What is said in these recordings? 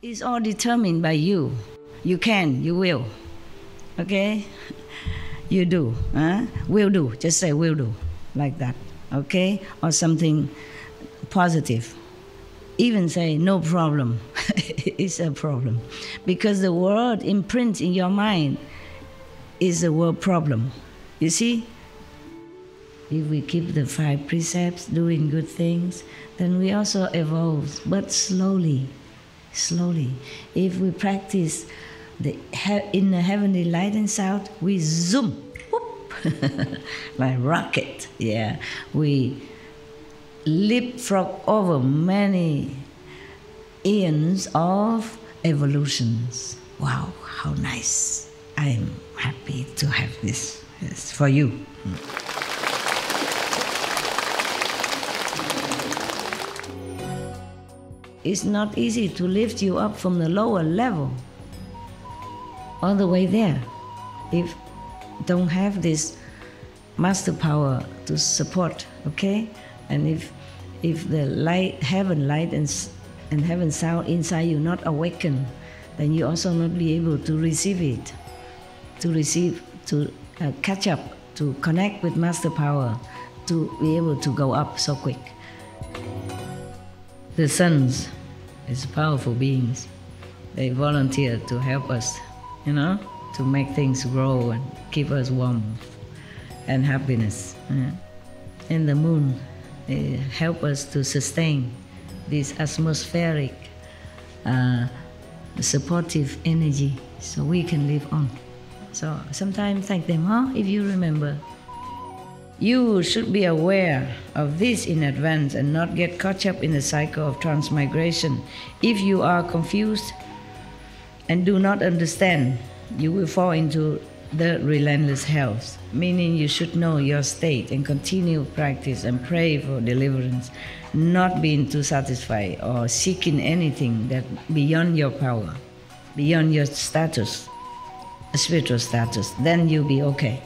It's all determined by you. You can, you will. Okay? You do. Will do. Just say will do. Like that. Okay? Or something positive. Even say no problem. It's a problem. Because the word imprint in your mind is the word problem. You see? If we keep the 5 precepts, doing good things, then we also evolve, but slowly. Slowly. If we practice in the heavenly light and sound, we zoom, whoop, like rocket. Yeah, we leapfrog over many eons of evolutions. Wow, how nice! I am happy to have this. Yes, for you. It's not easy to lift you up from the lower level all the way there if don't have this master power to support, okay? And if the light, heaven light and heaven sound inside you not awaken, then you also not be able to receive it, to catch up, to connect with master power, to be able to go up so quick. The sons is powerful beings. They volunteer to help us, to make things grow and keep us warm and happiness. And the moon help us to sustain this atmospheric, supportive energy so we can live on. So sometimes thank them, if you remember. You should be aware of this in advance and not get caught up in the cycle of transmigration. If you are confused and do not understand, you will fall into the relentless hells, meaning you should know your state and continue practice and pray for deliverance, not being too satisfied or seeking anything that beyond your power, beyond your status, spiritual status. Then you'll be okay.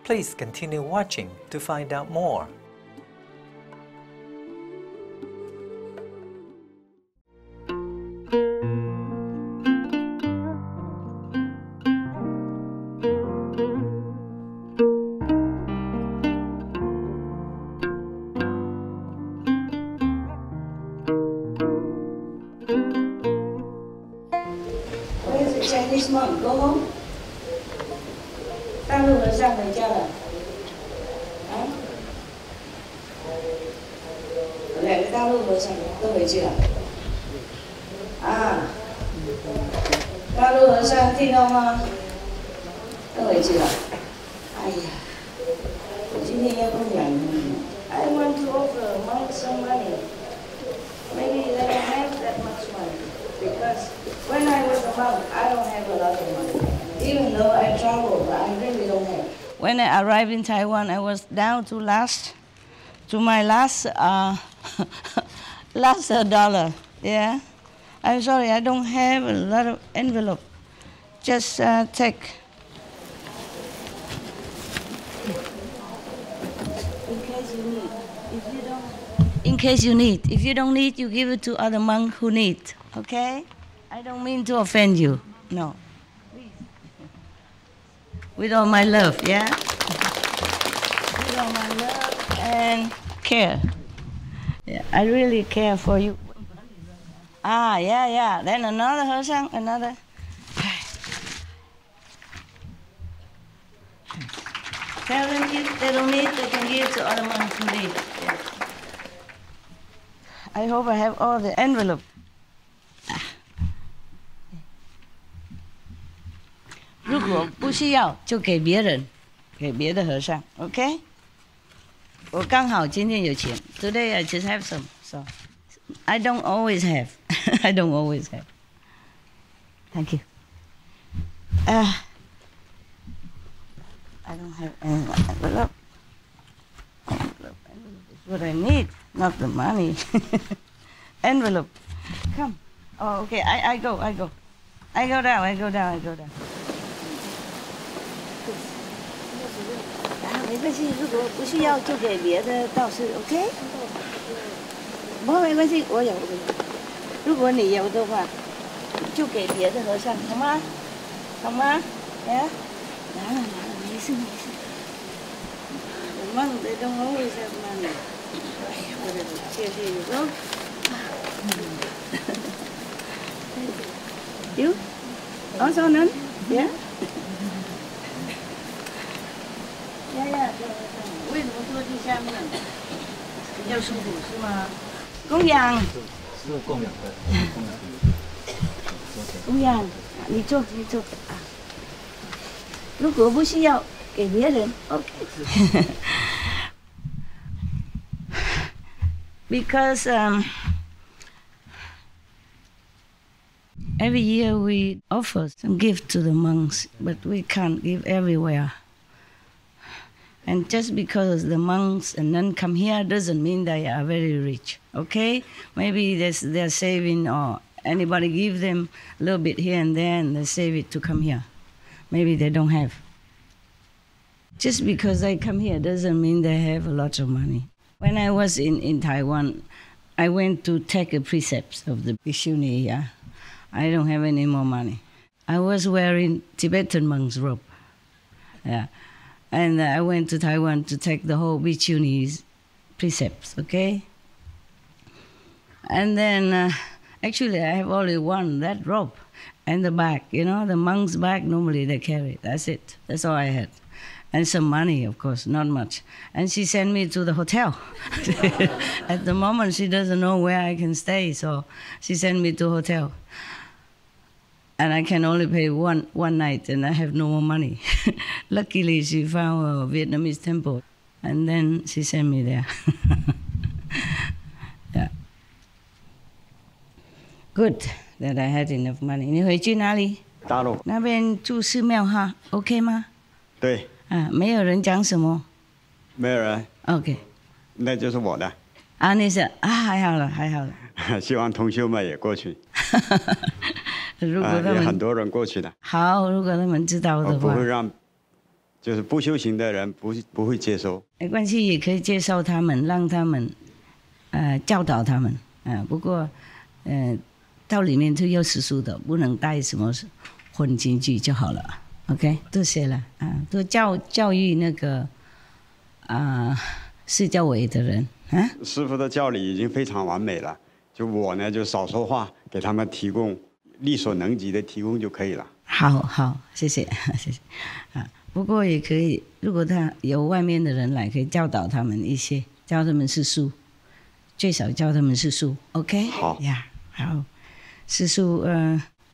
Please continue watching to find out more. Where's the Chinese monk? Go home? 大陆和尚回家了，2个大陆和尚都回去了，大陆和尚听到吗？都回去了。哎呀，我今天要供养你。I want to offer some money. Maybe they don't have that much money because when I was a monk, I don't have a lot of money. Even though I travel, but I really don't have. When I arrived in Taiwan, I was down to my last dollar. Yeah, I'm sorry, I don't have a lot of envelope. Just take. In case you need. If you don't need, you give it to other monks who need. Okay? I don't mean to offend you. No. With all my love, yeah? With all my love and care. Yeah, I really care for you. Yeah. Then another Hesang, another. Tell them if they don't need, they can give to other monks who need. Yeah. I hope I have all the envelope. 如果不需要，就给别人，给别的和尚 ，OK？ 我刚好今天有钱 ，Today I just have some, so I don't always have. I don't always have. Thank you. I don't have envelope. Envelope is what I need, not the money. Envelope, come. Oh, okay. I go down. 没关系，如果不需要就给别的道士 ，OK？不过没关系，我有。如果你有的话，就给别的和尚，好吗？好吗？哎，拿了，没事。The monk, they don't always have money. 谢谢你喽。You also none? Yeah. 为什么坐地下面比较舒服是吗？供养。是供养的。供养，你坐啊。如果不需要给别人 ，OK。Because every year we offer some gift to the monks, but we can't give everywhere. And just because the monks and nuns come here doesn't mean they are very rich, okay? Maybe they're saving or anybody give them a little bit here and there and they save it to come here. Maybe they don't have. Just because they come here doesn't mean they have a lot of money. When I was in Taiwan, I went to take a precepts of the Bhikshuni here. I don't have any more money. I was wearing Tibetan monk's robe. Yeah. And I went to Taiwan to take the whole Bhikshuni's precepts, okay? And then, actually, I have only one, that robe, and the bag. You know, the monk's bag, normally they carry. That's it. That's all I had. And some money, of course, not much. And she sent me to the hotel. At the moment, she doesn't know where I can stay, so she sent me to a hotel. And I can only pay one night, and I have no more money. Luckily, she found a Vietnamese temple, and then she sent me there. Yeah. Good that I had enough money. 你回去哪里？大陆。那边住寺庙哈 ，OK 吗？对。啊，没有人讲什么。没有人。OK。那就是我的。啊，你是啊，还好了，还好了。希望同修们也过去。如果他们有很多人过去的。好，如果他们知道的话。不会让，就是不修行的人不会接收。没关系，也可以介绍他们，让他们，教导他们。不过，到里面是有食宿的，不能带什么混进去就好了。OK， 多谢了啊，多教育那个释教委的人啊。师父的教理已经非常完美了，就我呢就少说话，给他们提供力所能及的提供就可以了。好，谢谢谢谢啊。不过也可以，如果他有外面的人来，可以教导他们一些，教他们是书，最少教他们是书。OK， 好呀，好，是书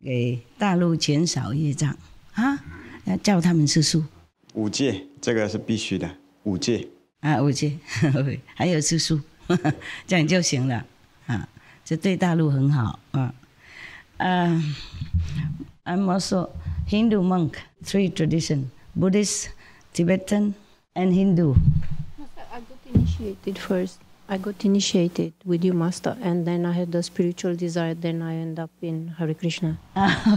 给大陆减少业障啊。要教他们吃素5戒，这个是必须的。5戒啊，5戒，还有吃素，这样就行了啊，这对大陆很好啊。I'm also Hindu monk, 3 tradition: Buddhist, Tibetan, and Hindu. I got initiated first. I got initiated with you, Master, and then I had the spiritual desire. Then I end up in Hare Krishna.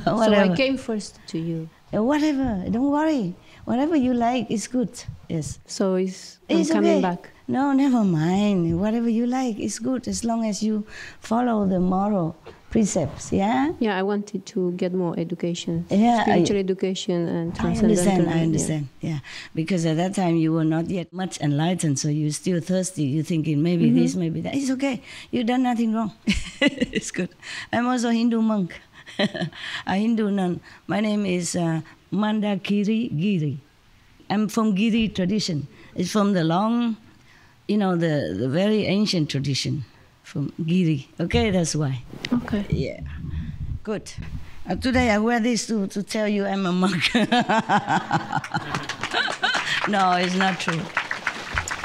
So I came first to you. Whatever, don't worry. Whatever you like is good. Yes. So I'm coming okay. back. No, never mind. Whatever you like is good as long as you follow the moral precepts. Yeah. Yeah, I wanted to get more education, yeah, spiritual education and transcendental. I understand. Yeah, because at that time you were not yet much enlightened, so you're still thirsty. You're thinking maybe this, maybe that. It's okay. You've done nothing wrong. It's good. I'm also a Hindu monk. A Hindu nun. My name is Mandakiri Giri. I'm from Giri tradition. It's from the long, the very ancient tradition from Giri. Okay, that's why. Okay. Yeah. Good. Today I wear this to tell you I'm a monk. No, it's not true.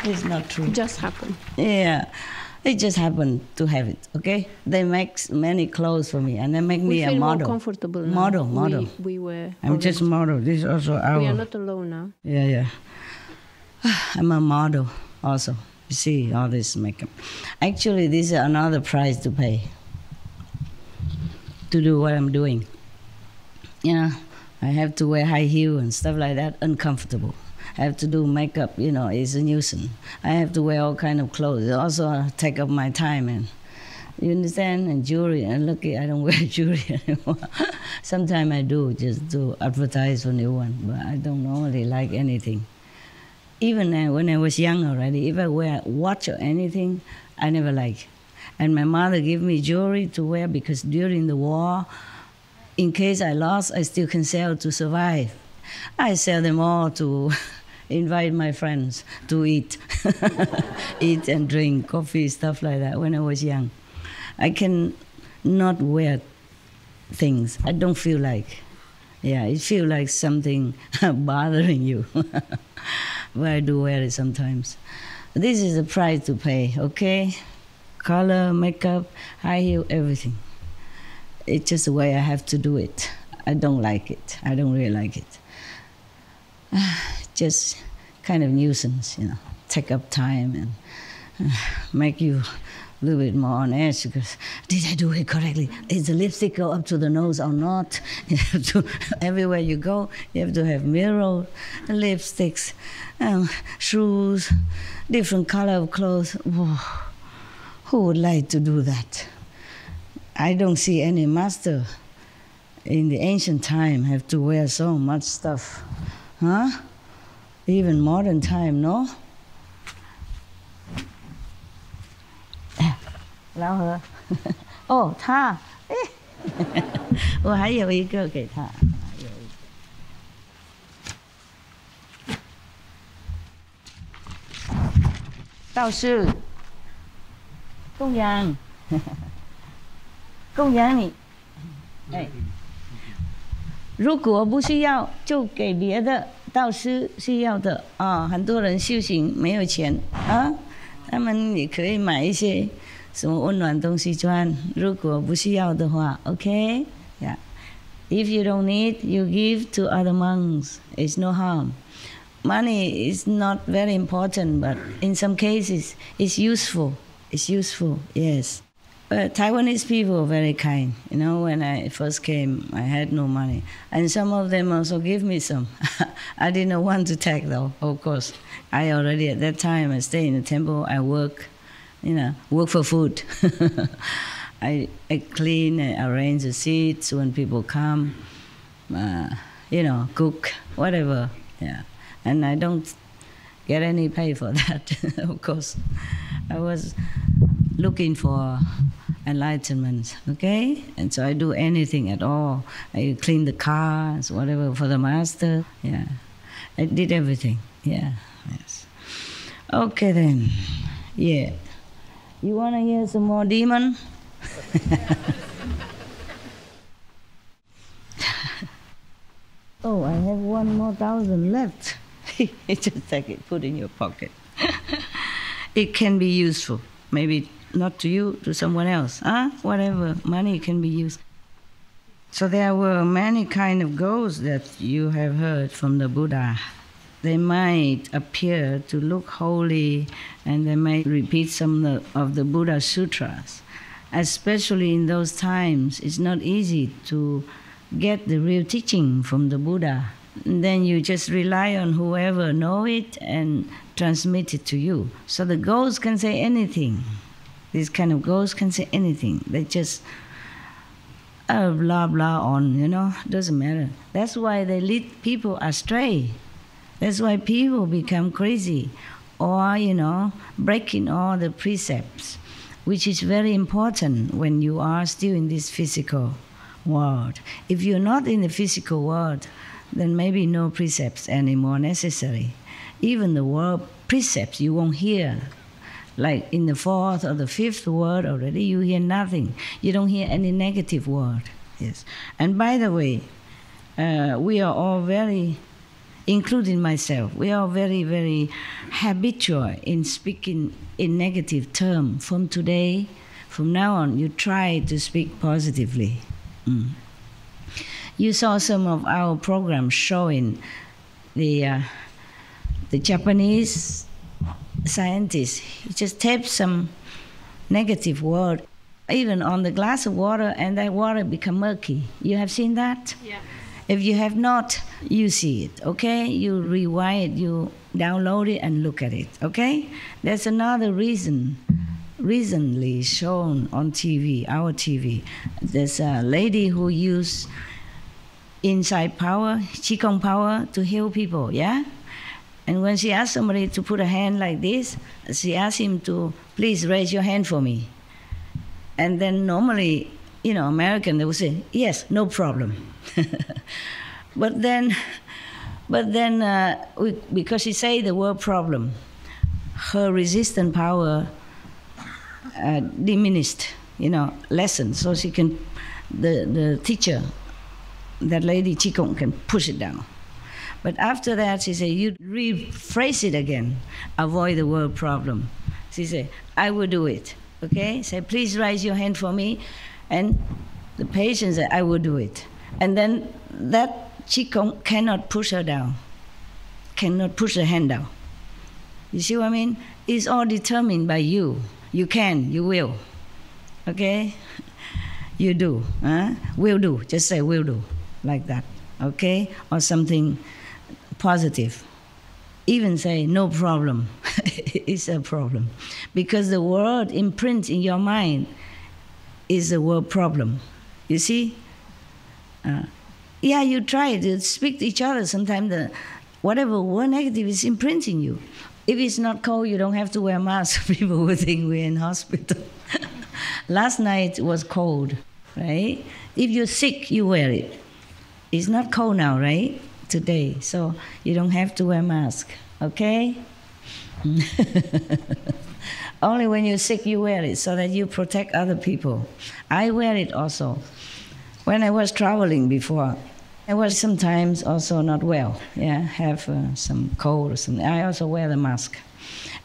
It's not true. It just happened. Yeah. It just happened to have it, okay? They make many clothes for me, and they make me a model. We feel more comfortable now. Model. We were. I'm just model. This is also our. We are not alone now. Yeah. I'm a model also. You see all this makeup. Actually, this is another price to pay to do what I'm doing. I have to wear high heel and stuff like that, uncomfortable. I have to do makeup, it's a nuisance. I have to wear all kind of clothes. It also take up my time, and You understand? And jewelry. And lucky I don't wear jewelry anymore. Sometimes I do, just to advertise for new one. But I don't normally like anything. Even when I was young already, if I wear a watch or anything, I never like. And my mother gave me jewelry to wear because during the war, in case I lost, I still can sell to survive. I sell them all to invite my friends to eat. Eat and drink coffee, stuff like that when I was young. I can not wear things. I don't feel like. Yeah, it feels like something bothering you. But I do wear it sometimes. This is the price to pay, okay? Color, makeup, high heel, everything. It's just the way I have to do it. I don't like it. I don't really like it. Just kind of nuisance, you know. Take up time and make you a little bit more on edge because did I do it correctly? Is the lipstick go up to the nose or not? You have to, everywhere you go, you have to have mirrors, lipsticks, shoes, different color of clothes. Whoa. Who would like to do that? I don't see any master in the ancient time have to wear so much stuff. Huh? Even modern time, no? 老何哦，他，哎，我还有一个给他，道士，供养，供养你，哎，如果不需要，就给别的道士需要的啊。很多人修行没有钱啊，他们也可以买一些。 什么温暖东西穿？如果不需要的话 ，OK， yeah. If you don't need, you give to other monks. It's no harm. Money is not very important, but in some cases, it's useful. It's useful, yes. Taiwanese people are very kind. You know, when I first came, I had no money, and some of them also give me some. I didn't want to take though. Of course, I already at that time I stay in the temple. I work. You know, work for food. I clean and arrange the seats when people come, you know, cook, whatever. Yeah, and I don't get any pay for that, of course. I was looking for enlightenment, okay? And so I do anything at all. I clean the cars, whatever, for the master. Yeah, I did everything. Yeah, yes. Okay then, yeah. You want to hear some more demon? Oh, I have 1 more thousand left. Just take it, put it in your pocket. It can be useful. Maybe not to you, to someone else. Whatever, money can be used. So there were many kind of ghosts that you have heard from the Buddha. They might appear to look holy and they might repeat some of the Buddha sutras. Especially in those times, it's not easy to get the real teaching from the Buddha. And then you just rely on whoever know it and transmit it to you. So the ghosts can say anything. These kind of ghosts can say anything. They just blah blah on, you know, doesn't matter. That's why they lead people astray. That's why people become crazy or, you know, breaking all the precepts, which is very important when you are still in this physical world. If you're not in the physical world, then maybe no precepts anymore necessary. Even the word precepts you won't hear. Like in the 4th or the 5th word already, you hear nothing. You don't hear any negative word. Yes. And by the way, we are all very, including myself, we are very, very habitual in speaking in negative terms. From today, from now on, you try to speak positively. You saw some of our programs showing the Japanese scientists just tape some negative word, even on the glass of water, and that water become murky. You have seen that? Yeah. If you have not, you see it, okay? You rewind it, you download it and look at it, okay? That's another reason recently shown on TV, our TV. There's a lady who used inside power, Qigong power, to heal people, yeah? And when she asked somebody to put a hand like this, she asked him to, please raise your hand for me. And then normally, American, they would say, yes, no problem. But then, because she said the word problem, her resistant power diminished, lessened. So she can, the teacher, that lady Qigong, can push it down. But after that, she said, you rephrase it again, avoid the word problem. She said, I will do it, okay? Say, please raise your hand for me. And the patient said, I will do it. And then that Qigong cannot push her down, cannot push the hand down. You see what I mean? It's all determined by you. You can, you will, okay? You do, will do, just say will do, like that, okay? Or something positive. Even say no problem. It's a problem. Because the word imprint in your mind is the word problem. You see? You try to speak to each other. Sometimes whatever word negative is imprinting you. If it's not cold, you don't have to wear a mask. People will think we're in hospital. Last night was cold, right? If you're sick, you wear it. It's not cold now, right? Today, so you don't have to wear a mask, okay? Only when you're sick you wear it so that you protect other people. I wear it also. When I was traveling before, I was sometimes also not well, have some cold or something. I also wear the mask.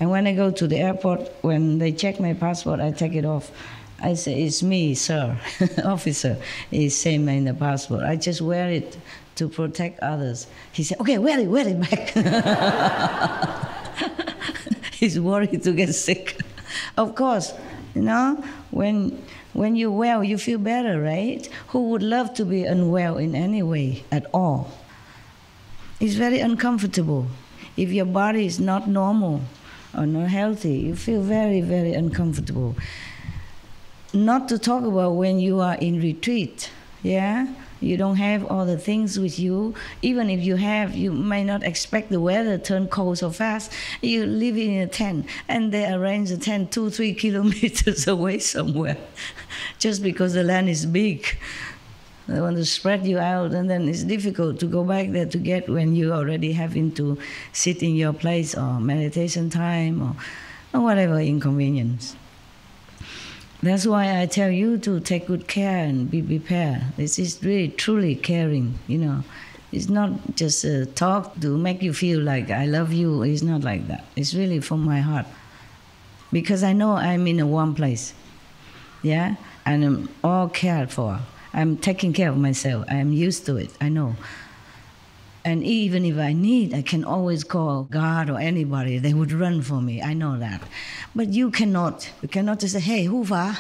And when I go to the airport, when they check my passport, I take it off. I say, it's me, sir, officer. It's same in the passport. I just wear it to protect others. He said, okay, wear it back. He's worried to get sick. Of course, when you're well, you feel better, right? Who would love to be unwell in any way at all? It's very uncomfortable. If your body is not normal or not healthy, you feel very, very uncomfortable. Not to talk about when you are in retreat, You don't have all the things with you. Even if you have, you may not expect the weather to turn cold so fast. You live in a tent, and they arrange the tent 2-3 kilometers away somewhere, just because the land is big. They want to spread you out, and then it's difficult to go back there to get when you already having to sit in your place or meditation time or whatever inconvenience. That's why I tell you to take good care and be prepared. This is really, truly caring, It's not just a talk to make you feel like I love you. It's not like that. It's really from my heart. Because I know I'm in a warm place, and I'm all cared for. I'm taking care of myself. I'm used to it, I know. And even if I need, I can always call God or anybody. They would run for me. I know that. But you cannot. You cannot just say, hey, Hufa,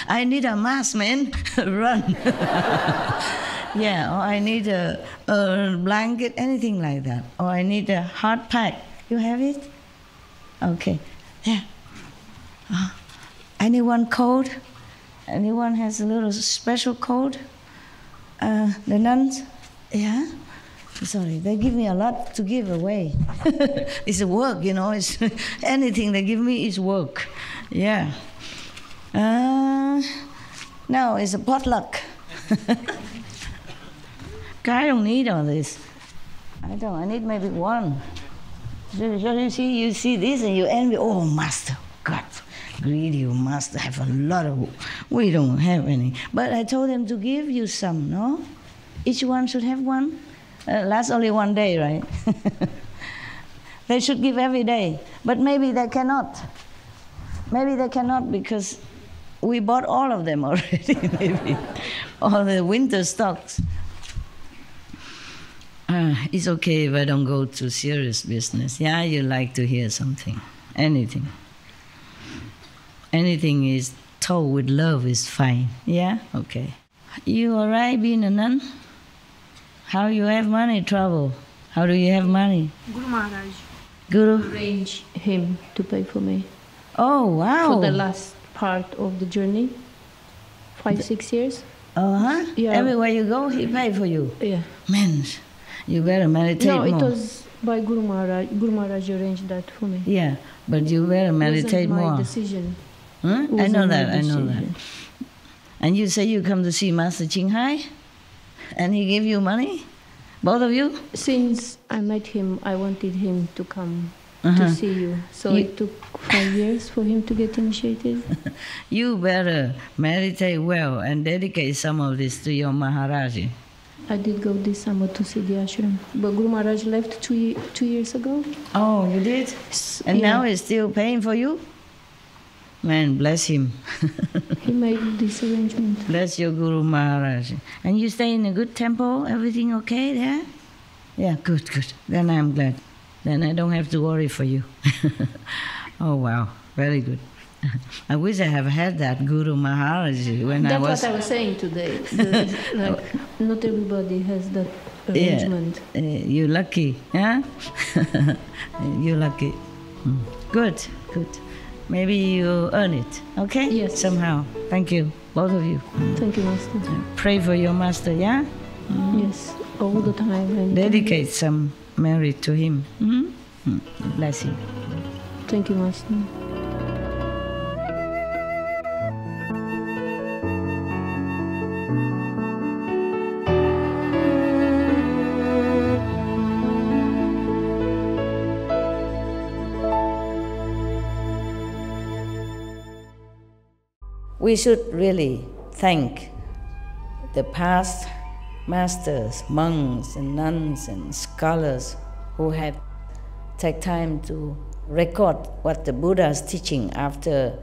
I need a mask, man. Run. Or I need a blanket, anything like that. Or I need a hot pack. You have it? Okay. Yeah. Anyone cold? Anyone has a little special cold? The nuns? Yeah? Sorry, they give me a lot to give away. It's a work, It's anything they give me is work. Yeah. No, it's a potluck. I don't need all this. I don't. I need maybe one. So you see this and you envy. Oh, Master, God, greedy, you must have a lot of. We don't have any. But I told them to give you some. No, each one should have one. Lasts only one day, right? They should give every day. But maybe they cannot. Maybe they cannot because we bought all of them already, maybe. All the winter stocks. It's okay if I don't go to serious business. You like to hear something. Anything. Anything is told with love is fine. Yeah? Okay. You all right being a nun? How you have money, trouble? How do you have money? Guru Maharaj. Guru? Arrange him to pay for me. Oh, wow. For the last part of the journey, 5-6 years. Uh-huh. Yeah. Everywhere you go, he paid for you. Yeah. Man, you better meditate more. No, it was by Guru Maharaj. Guru Maharaj arranged that for me. Yeah, but you better meditate It wasn't more. my decision. Huh? It I know wasn't my that, I know that. decision. And you say you come to see Master Ching Hai? And he gave you money? Both of you? Since I met him, I wanted him to come Uh-huh. to see you. So it took 5 years for him to get initiated. You better meditate well and dedicate some of this to your Maharaji. I did go this summer to see the ashram. But Guru Maharaj left 2 years ago. Oh, you did? And Yeah. now he's still paying for you? Man, bless him. He made this arrangement. Bless your Guru Maharaj. And you stay in a good temple? Everything okay there? Yeah, good, good. Then I'm glad. Then I don't have to worry for you. Oh, wow. Very good. I wish I have had that Guru Maharaj when I was... That's what I was saying today. Not everybody has that arrangement. Yeah, you're lucky, huh? You're lucky. Good, good. Maybe you earn it, okay? Yes. Somehow. Thank you, both of you. Thank you, Master. Pray for your master, yeah? Yes, all the time. And Dedicate some merit to him. Bless him. Thank you, Master. We should really thank the past masters, monks and nuns and scholars who have taken time to record what the Buddha is teaching after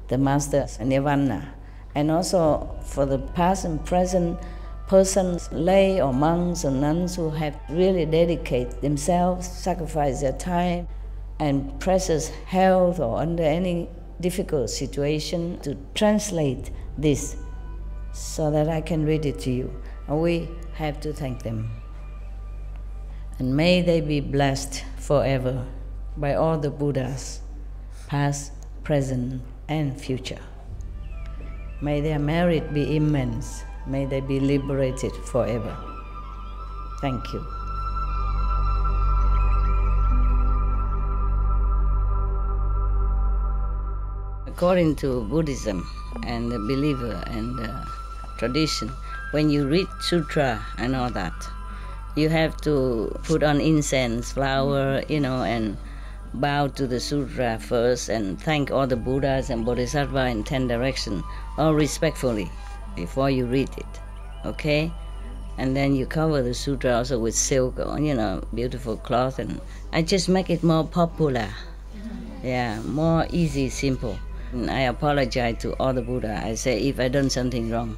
the master's nirvana. And also for the past and present persons, lay or monks or nuns who have really dedicated themselves, sacrificed their time and precious health or under any difficult situation to translate this so that I can read it to you. And we have to thank them. And may they be blessed forever by all the Buddhas, past, present, and future. May their merit be immense. May they be liberated forever. Thank you. According to Buddhism and the believer and the tradition, when you read Sutra and all that, you have to put on incense, flower, and bow to the Sutra first and thank all the Buddhas and Bodhisattvas in 10 directions, all respectfully, before you read it, okay? And then you cover the Sutra also with silk or, beautiful cloth, and I just make it more popular. Yeah, more easy, simple. And I apologize to all the Buddha. I say if I done something wrong,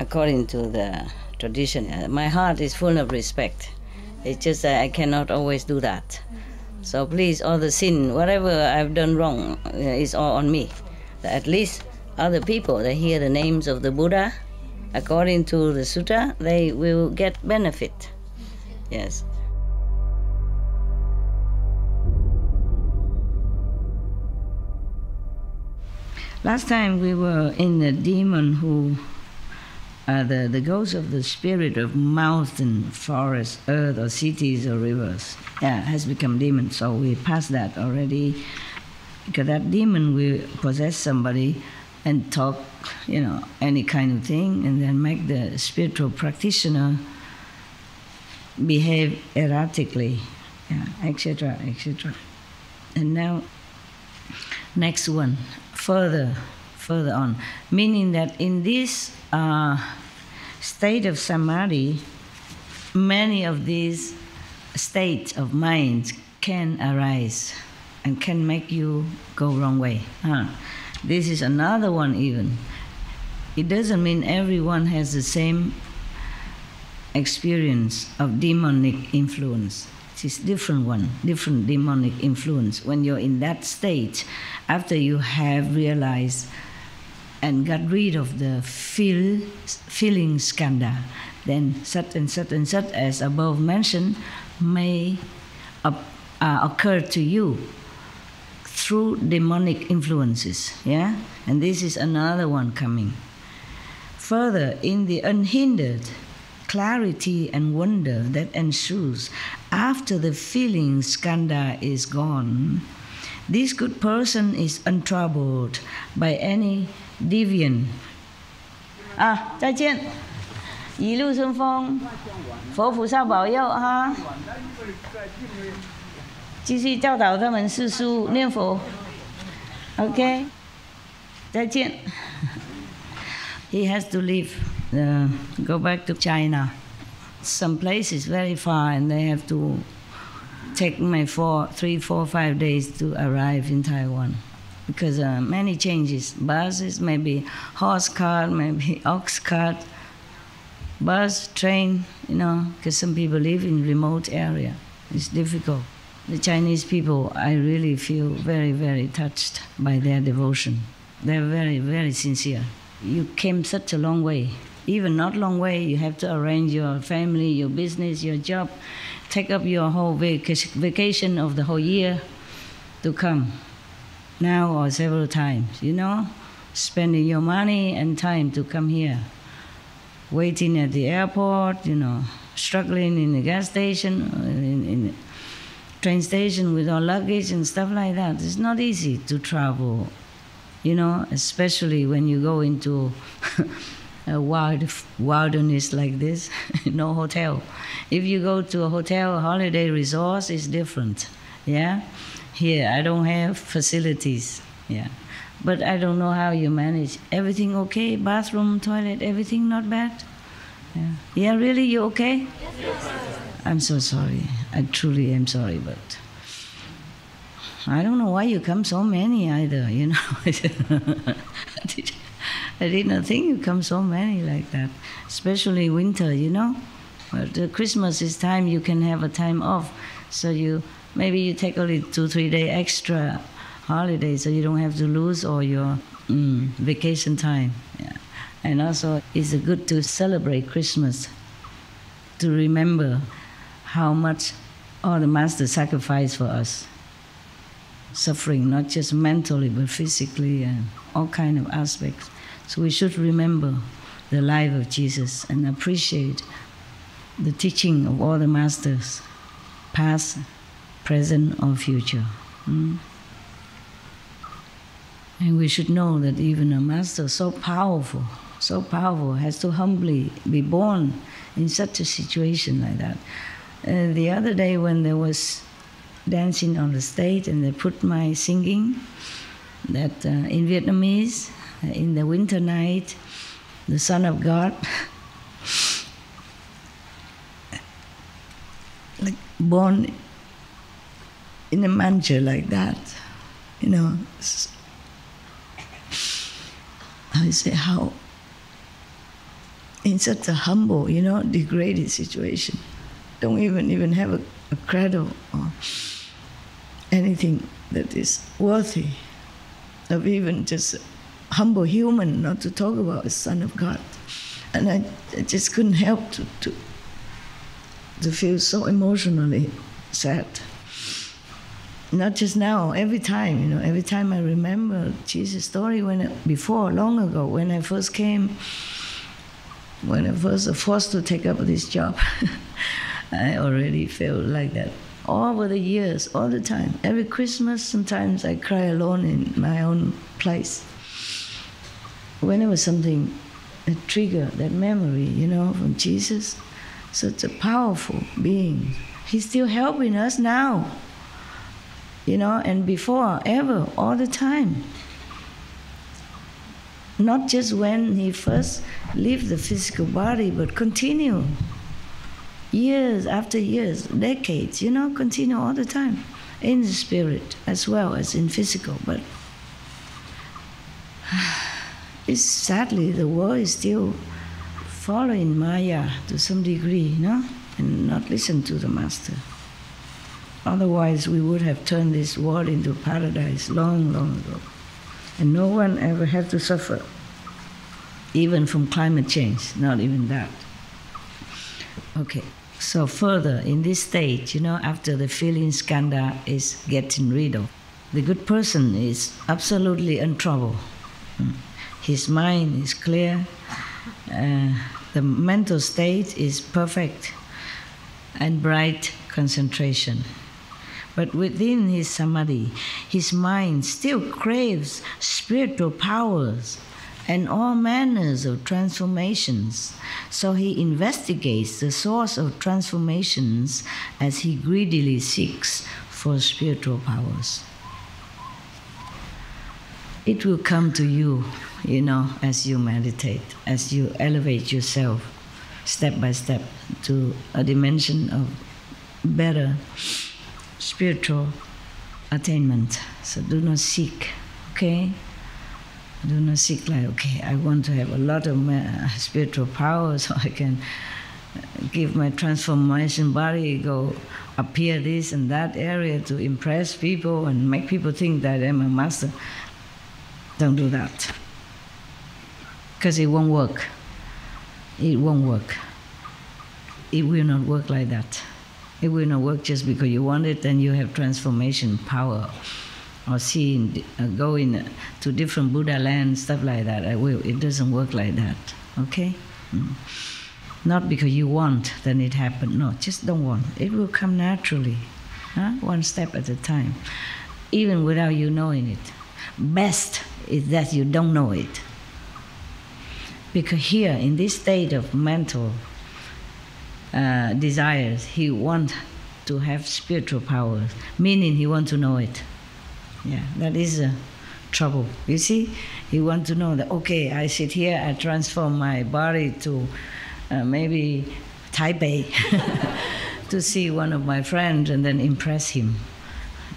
according to the tradition, my heart is full of respect. It's just that I cannot always do that. So please, all the sin, whatever I've done wrong, is all on me. At least other people, they hear the names of the Buddha, according to the Sutra, they will get benefit. Yes. Last time we were in the demon who are the ghosts of the spirit of mountain, forest, earth, or cities or rivers. Yeah, has become demon. So we passed that already. Because that demon will possess somebody and talk, any kind of thing, and then make the spiritual practitioner behave erratically, etc., etc. And now, next one. Further on, meaning that in this state of samadhi, many of these states of mind can arise and can make you go wrong way. This is another one even. It doesn't mean everyone has the same experience of demonic influence. It's different one, different demonic influence. When you're in that state, after you have realized and got rid of the feeling skandha, then such and such and such as above mentioned may occur to you through demonic influences. Yeah? And this is another one coming. Further, in the unhindered clarity and wonder that ensues after the feeling skandha is gone, this good person is untroubled by any deviant. 再见，一路顺风，佛菩萨保佑哈！继续教导他们四书念佛。OK， 再见。He has to leave, go back to China. Some places very far, and they have to take my 3, 4, 5 days to arrive in Taiwan. Because many changes, buses, maybe horse cart, maybe ox cart, bus, train, because some people live in remote area. It's difficult. The Chinese people, I really feel very, very touched by their devotion. They're very, very sincere. You came such a long way. Even not long way, you have to arrange your family, your business, your job, take up your whole vacation of the whole year to come. Now or several times, spending your money and time to come here. Waiting at the airport, struggling in the gas station, in the train station with our luggage and stuff like that. It's not easy to travel, especially when you go into a wilderness like this, no hotel. If you go to a hotel, a holiday resort, it's different, yeah? Here, I don't have facilities, yeah. But I don't know how you manage. Everything okay? Bathroom, toilet, everything not bad? Yeah, yeah, really, you okay? Yes. I'm so sorry. I truly am sorry, but I don't know why you come so many either, I did not think you come so many like that, especially winter, But Christmas is time you can have a time off, so maybe you take only 2-3 days extra holiday, so you don't have to lose all your vacation time. Yeah. And also, it's good to celebrate Christmas, to remember how much all the Masters sacrificed for us, suffering not just mentally but physically and all kind of aspects. So we should remember the life of Jesus and appreciate the teaching of all the Masters, past, present, or future. And we should know that even a Master so powerful, has to humbly be born in such a situation like that. The other day when there was dancing on the stage and they put my singing, that in Vietnamese, in the winter night, the Son of God, like born in a manger like that, I say how, in such a humble, degraded situation, don't even have a cradle or anything that is worthy of even just a humble human, not to talk about a Son of God. And I just couldn't help to feel so emotionally sad. Not just now, every time, every time I remember Jesus' story long ago, when I first came, when I was forced to take up this job, I already felt like that. All over the years, all the time. Every Christmas, sometimes I cry alone in my own place. Whenever something triggered that memory, from Jesus, such a powerful being. He's still helping us now, and before, ever, all the time. Not just when he first left the physical body, but continue. Years after years, decades, continue all the time. In the spirit as well as in physical. But sadly, the world is still following Maya to some degree, and not listen to the Master. Otherwise, we would have turned this world into paradise long, long ago. And no one ever had to suffer, even from climate change, not even that. Okay, so further, in this stage, after the feeling skandha is getting rid of, The good person is absolutely in trouble. His mind is clear, the mental state is perfect, and bright concentration. But within his samadhi, his mind still craves spiritual powers and all manners of transformations. So he investigates the source of transformations as he greedily seeks for spiritual powers. It will come to you, as you meditate, as you elevate yourself step by step to a dimension of better spiritual attainment. So do not seek, okay? Do not seek like, okay, I want to have a lot of spiritual power so I can give my transformation body, go appear this and that area to impress people and make people think that I'm a master. Don't do that. Because it won't work. It won't work. It will not work like that. It will not work just because you want it and you have transformation power. Or going to different Buddha land, stuff like that. It doesn't work like that. Okay? Not because you want, then it happens. No, just don't want. It will come naturally. One step at a time. Even without you knowing it. Best is that you don't know it. Because here, in this state of mental desires, he wants to have spiritual powers, meaning he wants to know it. Yeah, that is trouble. You see, he wants to know that, okay, I sit here, I transform my body to maybe Taipei to see one of my friends and then impress him.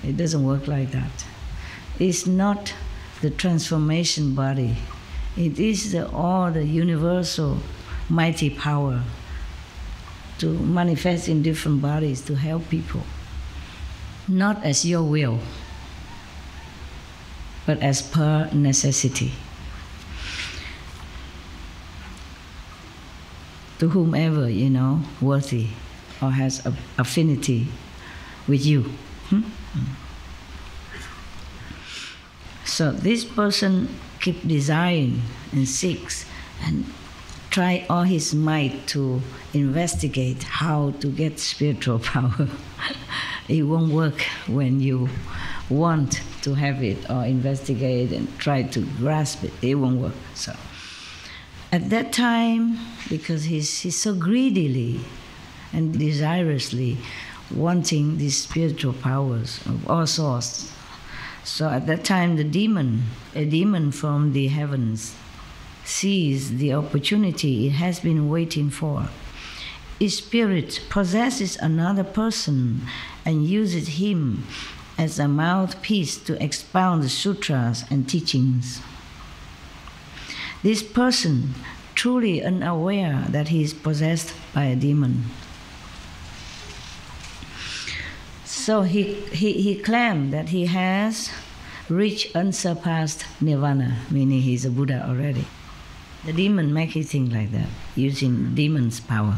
It doesn't work like that. It's not the transformation body. It is all the universal mighty power to manifest in different bodies to help people. Not as your will, but as per necessity. To whomever, worthy or has affinity with you. So this person keeps desiring and seeks and try all his might to investigate how to get spiritual power. It won't work when you want to have it or investigate and try to grasp it. It won't work. So at that time, because he's so greedily and desirously wanting these spiritual powers of all sorts, so at that time a demon from the heavens, sees the opportunity it has been waiting for. Its spirit possesses another person and uses him as a mouthpiece to expound the sutras and teachings. This person, truly unaware that he is possessed by a demon. So he claimed that he has reached unsurpassed nirvana, meaning he's a Buddha already. The demon makes him think like that, using demon's power.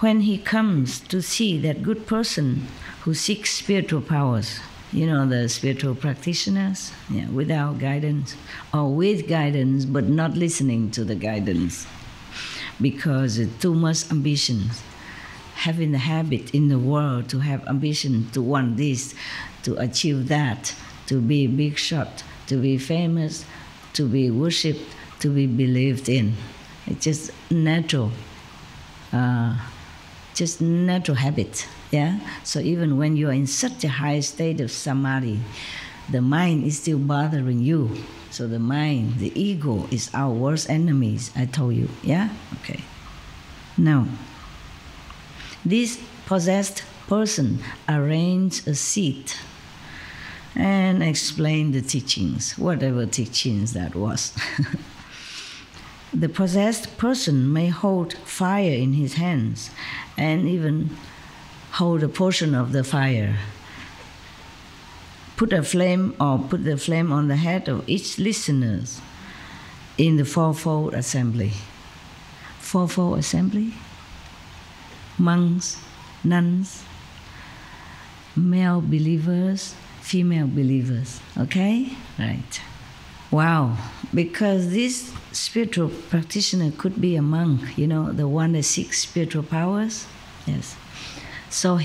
When he comes to see that good person who seeks spiritual powers, the spiritual practitioners, without guidance, or with guidance but not listening to the guidance, because too much ambition, having the habit in the world to have ambition to want this, to achieve that, to be big shot, to be famous, to be worshipped, to be believed in. It's just natural habit. Yeah. So even when you are in such a high state of samadhi, the mind is still bothering you. So the mind, the ego, is our worst enemies. I told you. Yeah. Okay. Now, this possessed person arranged a seat and explained the teachings, whatever teachings that was. The possessed person may hold fire in his hands and even hold a portion of the fire. Put the flame on the head of each listener in the fourfold assembly. Fourfold assembly? Monks, nuns, male believers, female believers. Okay? Right. Wow. Because this spiritual practitioner could be a monk, the one that seeks spiritual powers. Yes. So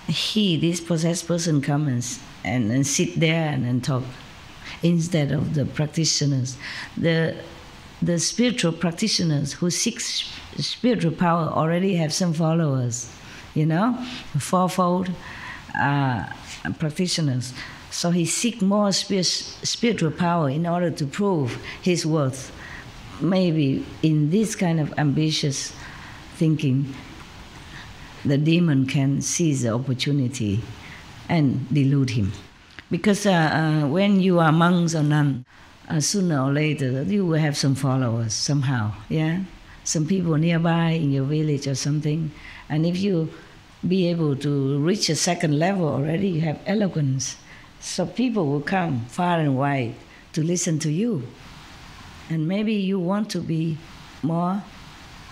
this possessed person comes and sit there and talk instead of the practitioners. The spiritual practitioners who seek spiritual power already have some followers, fourfold practitioners. So he seeks more spiritual power in order to prove his worth. Maybe in this kind of ambitious thinking, the demon can seize the opportunity and delude him. Because when you are monks or nuns, sooner or later you will have some followers somehow, yeah? Some people nearby in your village or something. And if you be able to reach a second level already, you have eloquence. So people will come far and wide to listen to you. And maybe you want to be more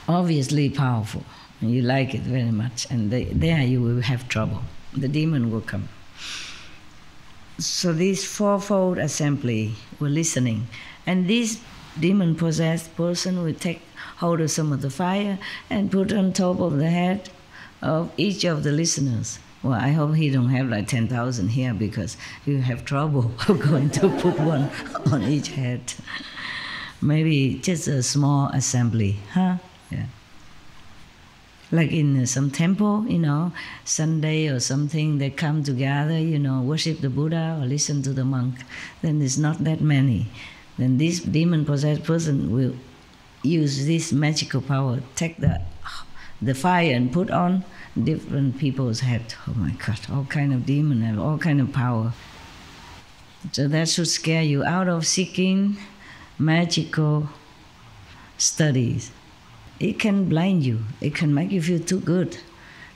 obviously powerful. And you like it very much. And there you will have trouble. The demon will come. So this fourfold assembly were listening. And this demon-possessed person will take hold of some of the fire and put on top of the head of each of the listeners. Well, I hope he don't have like 10,000 here, because you have trouble going to put one on each head. Maybe just a small assembly, huh? Yeah. Like in some temple, Sunday or something, they come together, worship the Buddha or listen to the monk. Then there's not that many. Then this demon-possessed person will use this magical power, take the fire and put on different people's head. Oh my God, all kind of demon have all kind of power. So that should scare you out of seeking magical studies. It can blind you. It can make you feel too good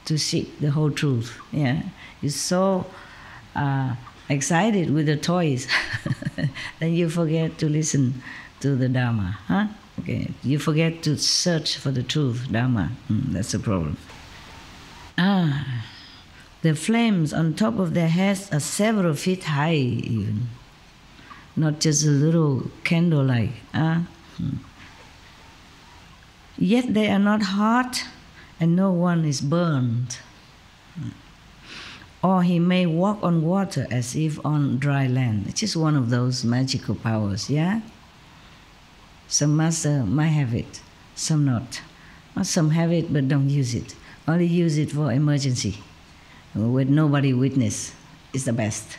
to seek the whole truth. Yeah, you're so excited with the toys, then you forget to listen to the Dharma. Huh? Okay, you forget to search for the truth, Dharma. That's the problem. The flames on top of their heads are several feet high, even. Not just a little candlelight. Yet they are not hot, and no one is burned. Or he may walk on water as if on dry land. It's just one of those magical powers, yeah? Some master might have it, some not. Or some have it but don't use it. Only use it for emergency, with nobody witness. Is the best.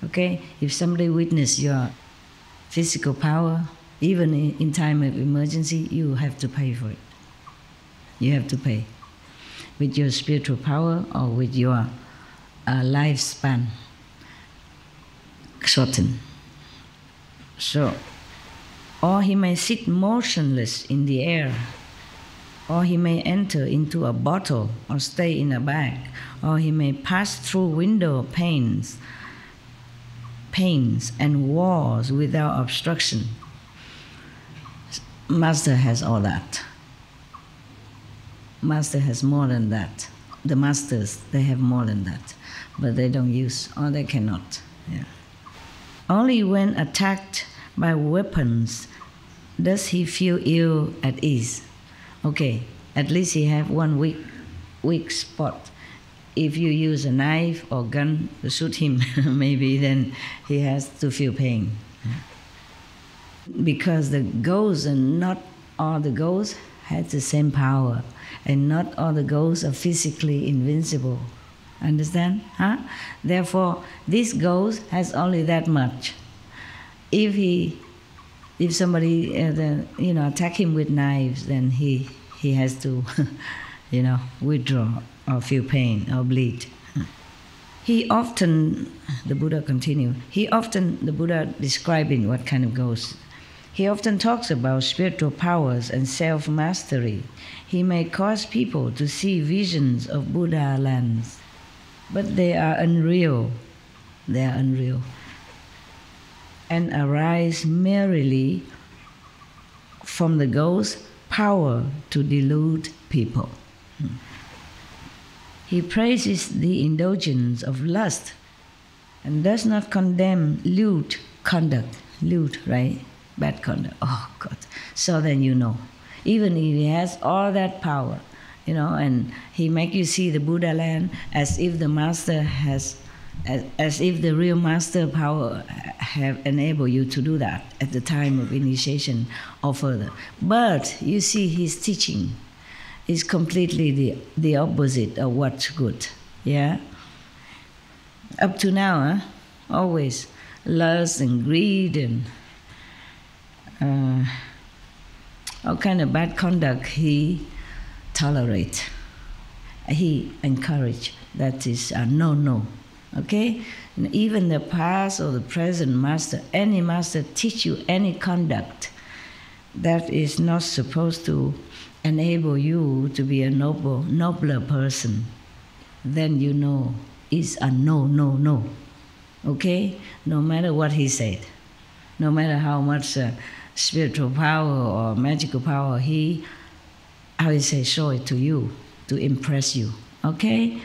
Okay? If somebody witness your physical power, even in time of emergency, you have to pay for it. You have to pay. With your spiritual power or with your lifespan shortened. So, or he may sit motionless in the air, or he may enter into a bottle or stay in a bag, or he may pass through window panes and walls without obstruction. Master has all that. Master has more than that. The masters, they have more than that, but they don't use, or they cannot. Yeah. Only when attacked by weapons does he feel ill at ease. Okay, at least he have one weak spot. If you use a knife or gun to shoot him, maybe then he has to feel pain. Because the ghosts, and not all the ghosts have the same power, and not all the ghosts are physically invincible. Understand? Huh? Therefore, this ghost has only that much. If somebody attack him with knives, then he has to withdraw or feel pain or bleed. The Buddha describing what kind of ghost. He often talks about spiritual powers and self-mastery. He may cause people to see visions of Buddha lands, but they are unreal. They are unreal. And arise merely from the ghost's power to delude people. He praises the indulgence of lust and does not condemn lewd conduct. Lewd, right? Bad conduct. Oh, God. So then you know. Even if he has all that power, you know, and he make you see the Buddha land as if the master has, as if the real master power have enabled you to do that at the time of initiation or further. But you see his teaching is completely the opposite of what's good. Yeah? Up to now, always lust and greed and all kind of bad conduct he tolerate. He encourage. That is a no. Okay? And even the past or the present master, any master teach you any conduct that is not supposed to enable you to be a nobler person, then you know it's a no. Okay? No matter what he said, no matter how much spiritual power or magical power he, show it to you, to impress you. Okay?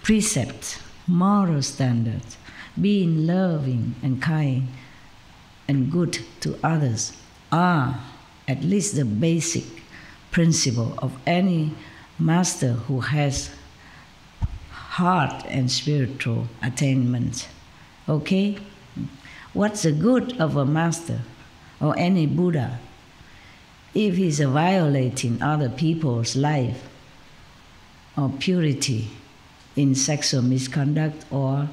Precepts, moral standards, being loving and kind and good to others are at least the basic principle of any master who has heart and spiritual attainment. Okay? What's the good of a master or any Buddha if he's violating other people's life or purity in sexual misconduct or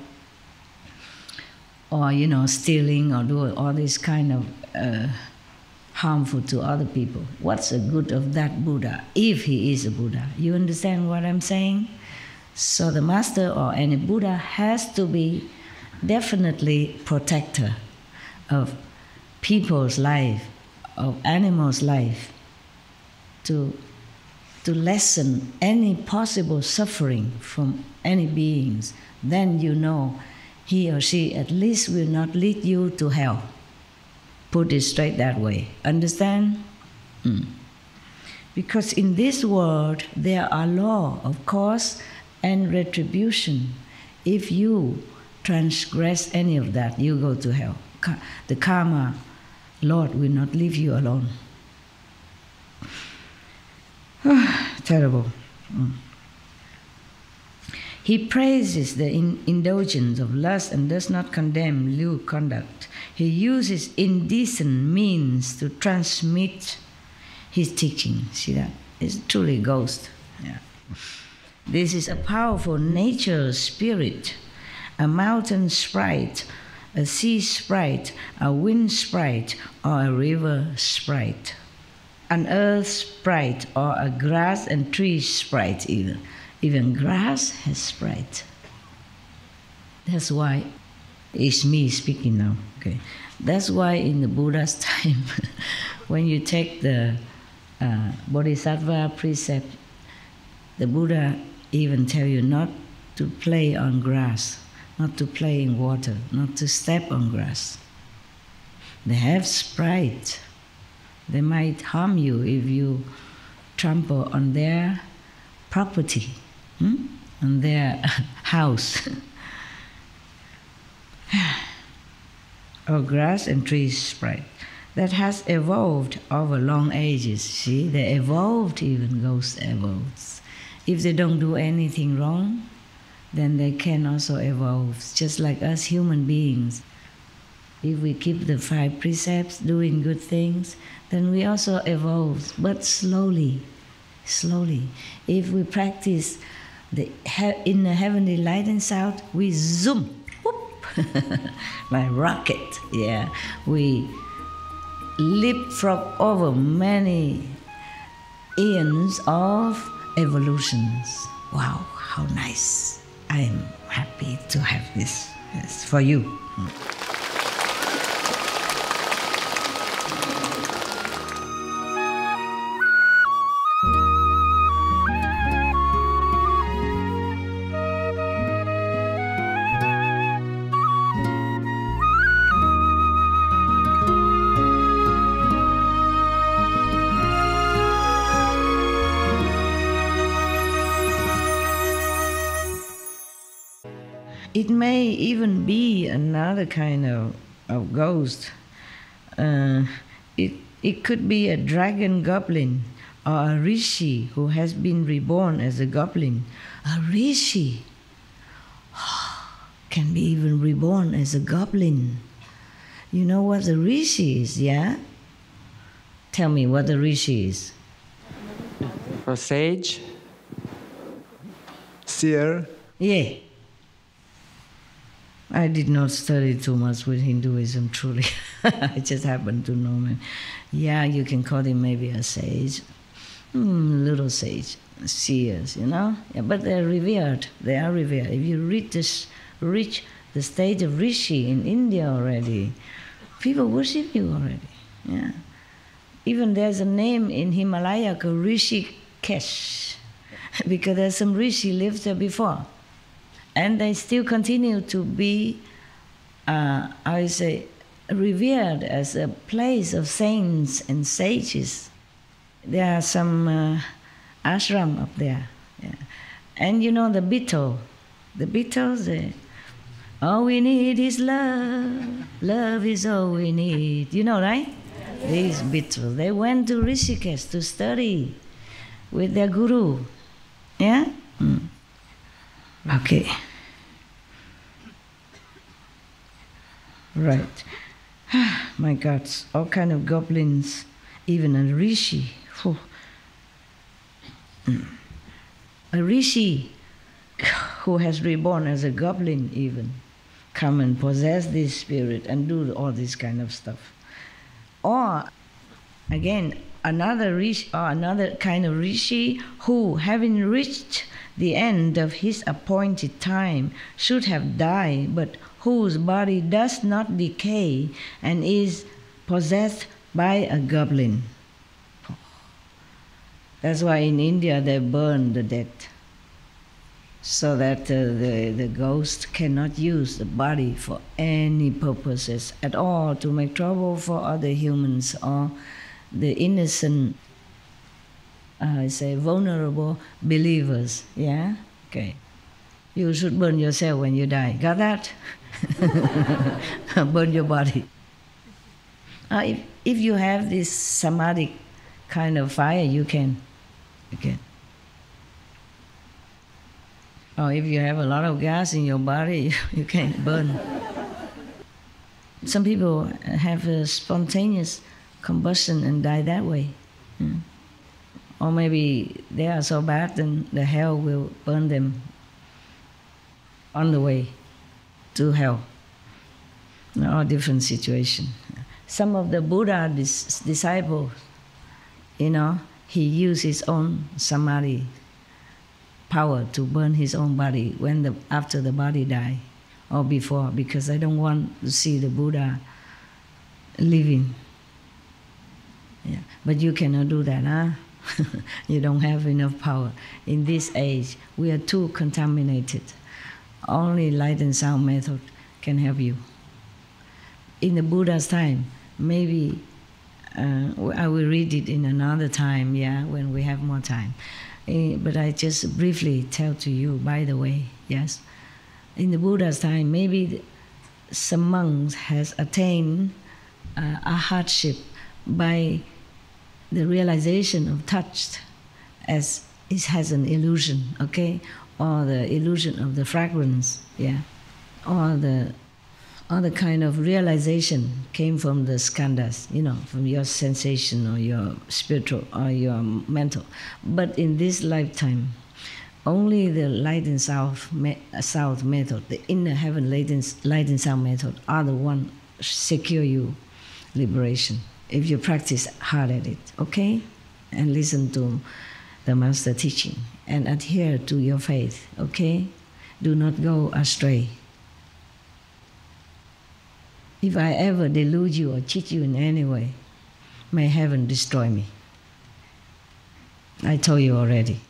stealing or doing all this kind of harmful to other people? What's the good of that Buddha if he is a Buddha? You understand what I'm saying? So the master or any Buddha has to be definitely protector of people's life, of animals' life, to lessen any possible suffering from any beings. Then you know he or she at least will not lead you to hell. Put it straight that way. Understand? Because in this world there are law of cause and retribution. If you transgress any of that, you go to hell. The karma Lord will not leave you alone. Terrible. He praises the indulgence of lust and does not condemn lewd conduct. He uses indecent means to transmit his teaching. See that? It's truly ghost. Yeah. This is a powerful nature spirit, a mountain sprite, a sea sprite, a wind sprite, or a river sprite, an earth sprite, or a grass and tree sprite even. Even grass has sprite. That's why it's me speaking now. Okay, that's why in the Buddha's time, when you take the Bodhisattva precept, the Buddha even tell you not to play on grass, not to play in water, not to step on grass. They have sprite. They might harm you if you trample on their property, on their house. Or grass and trees sprite. That has evolved over long ages. See, they evolved, even ghosts evolve. If they don't do anything wrong, then they can also evolve, just like us human beings. If we keep the 5 precepts, doing good things, then we also evolve, but slowly. If we practice in the heavenly light and sound, we zoom, whoop, like rocket. Yeah, we leapfrog over many eons of evolutions. Wow, how nice! I am happy to have this. Yes, for you. It may even be another kind of ghost. It could be a dragon goblin or a rishi who has been reborn as a goblin. A rishi can be even reborn as a goblin. You know what a rishi is, yeah? Tell me what a rishi is. A sage? Seer? Yeah. I did not study too much with Hinduism, truly. I just happen to know him. Yeah, you can call him maybe a sage. Little sage, seers, you know? Yeah, but they're revered. They are revered. If you reach the stage of rishi in India already, people worship you already. Yeah. Even there's a name in Himalaya called Rishikesh, because there's some rishi lived there before. And they still continue to be, revered as a place of saints and sages. There are some ashram up there. Yeah. And you know the Beatles, all we need is love, love is all we need. You know, right? These Beatles, they went to Rishikesh to study with their guru. Yeah? Okay. Right. My God, all kind of goblins, even a rishi. A rishi who has reborn as a goblin even, come and possess this spirit and do all this kind of stuff. Or, again, another rishi, or another kind of rishi who, having reached the end of his appointed time, should have died, but whose body does not decay and is possessed by a goblin. That's why in India they burn the dead, so that the ghost cannot use the body for any purposes at all, to make trouble for other humans or the innocent, vulnerable believers. Yeah? Okay. You should burn yourself when you die. Got that? Burn your body. If you have this samadhi kind of fire, you can. Or if you have a lot of gas in your body, you can burn. Some people have a spontaneous combustion and die that way. Or maybe they are so bad, then the hell will burn them on the way to hell. All different situations. Some of the Buddha disciples, he used his own samadhi power to burn his own body after the body died or before, because I don't want to see the Buddha living. Yeah. But you cannot do that, huh? You don't have enough power. In this age, we are too contaminated. Only light and sound method can help you. In the Buddha's time, maybe I will read it in another time, when we have more time. But I just briefly tell to you, by the way, yes. In the Buddha's time, maybe some monks has attained a hardship by the realization of touch as it has an illusion, okay? Or the illusion of the fragrance, or the other kind of realization came from the skandhas, from your sensation or your spiritual or your mental. But in this lifetime, only the light and sound method, the inner heaven light and sound method, are the one secure you liberation if you practice hard at it, okay? And listen to the master teaching and adhere to your faith, okay? Do not go astray. If I ever delude you or cheat you in any way, may heaven destroy me. I told you already.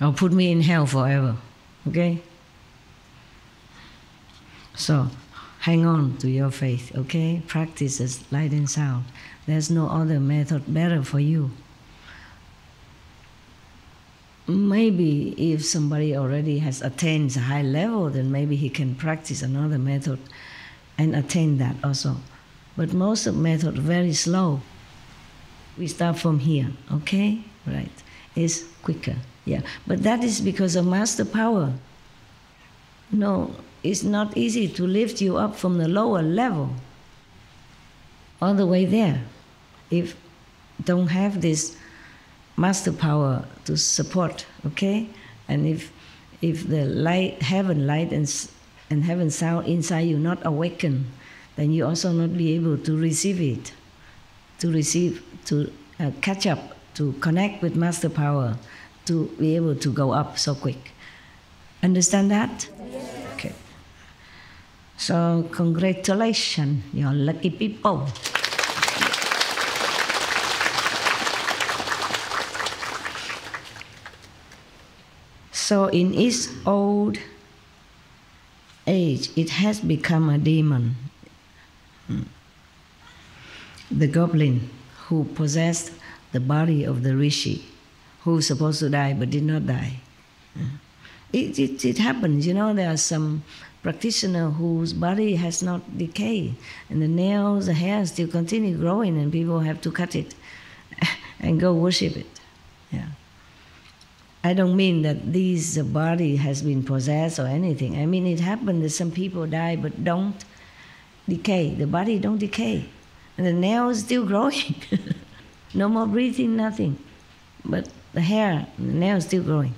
Or put me in hell forever, okay? So, hang on to your faith, okay? Practice as light and sound. There's no other method better for you. maybe if somebody already has attained a high level, then maybe he can practice another method and attain that also. But most of method very slow. We start from here, okay? Right. It's quicker, yeah. But that is because of master power. No, it's not easy to lift you up from the lower level all the way there if don't have this master power to support, okay? And if the light, heaven light and heaven sound inside you not awaken, then you also not be able to receive it, to catch up, to connect with master power, to be able to go up so quick. Understand that? Okay. So congratulations, you're lucky people. So in its old age, it has become a demon. The goblin who possessed the body of the rishi, who was supposed to die but did not die. It happens, you know, there are some practitioners whose body has not decayed, and the nails, the hair still continue growing, and people have to cut it and go worship it. Yeah. I don't mean that the body has been possessed or anything. I mean it happens that some people die but don't decay. The body don't decay. And the nails still growing. No more breathing, nothing. But the hair, the nails still growing.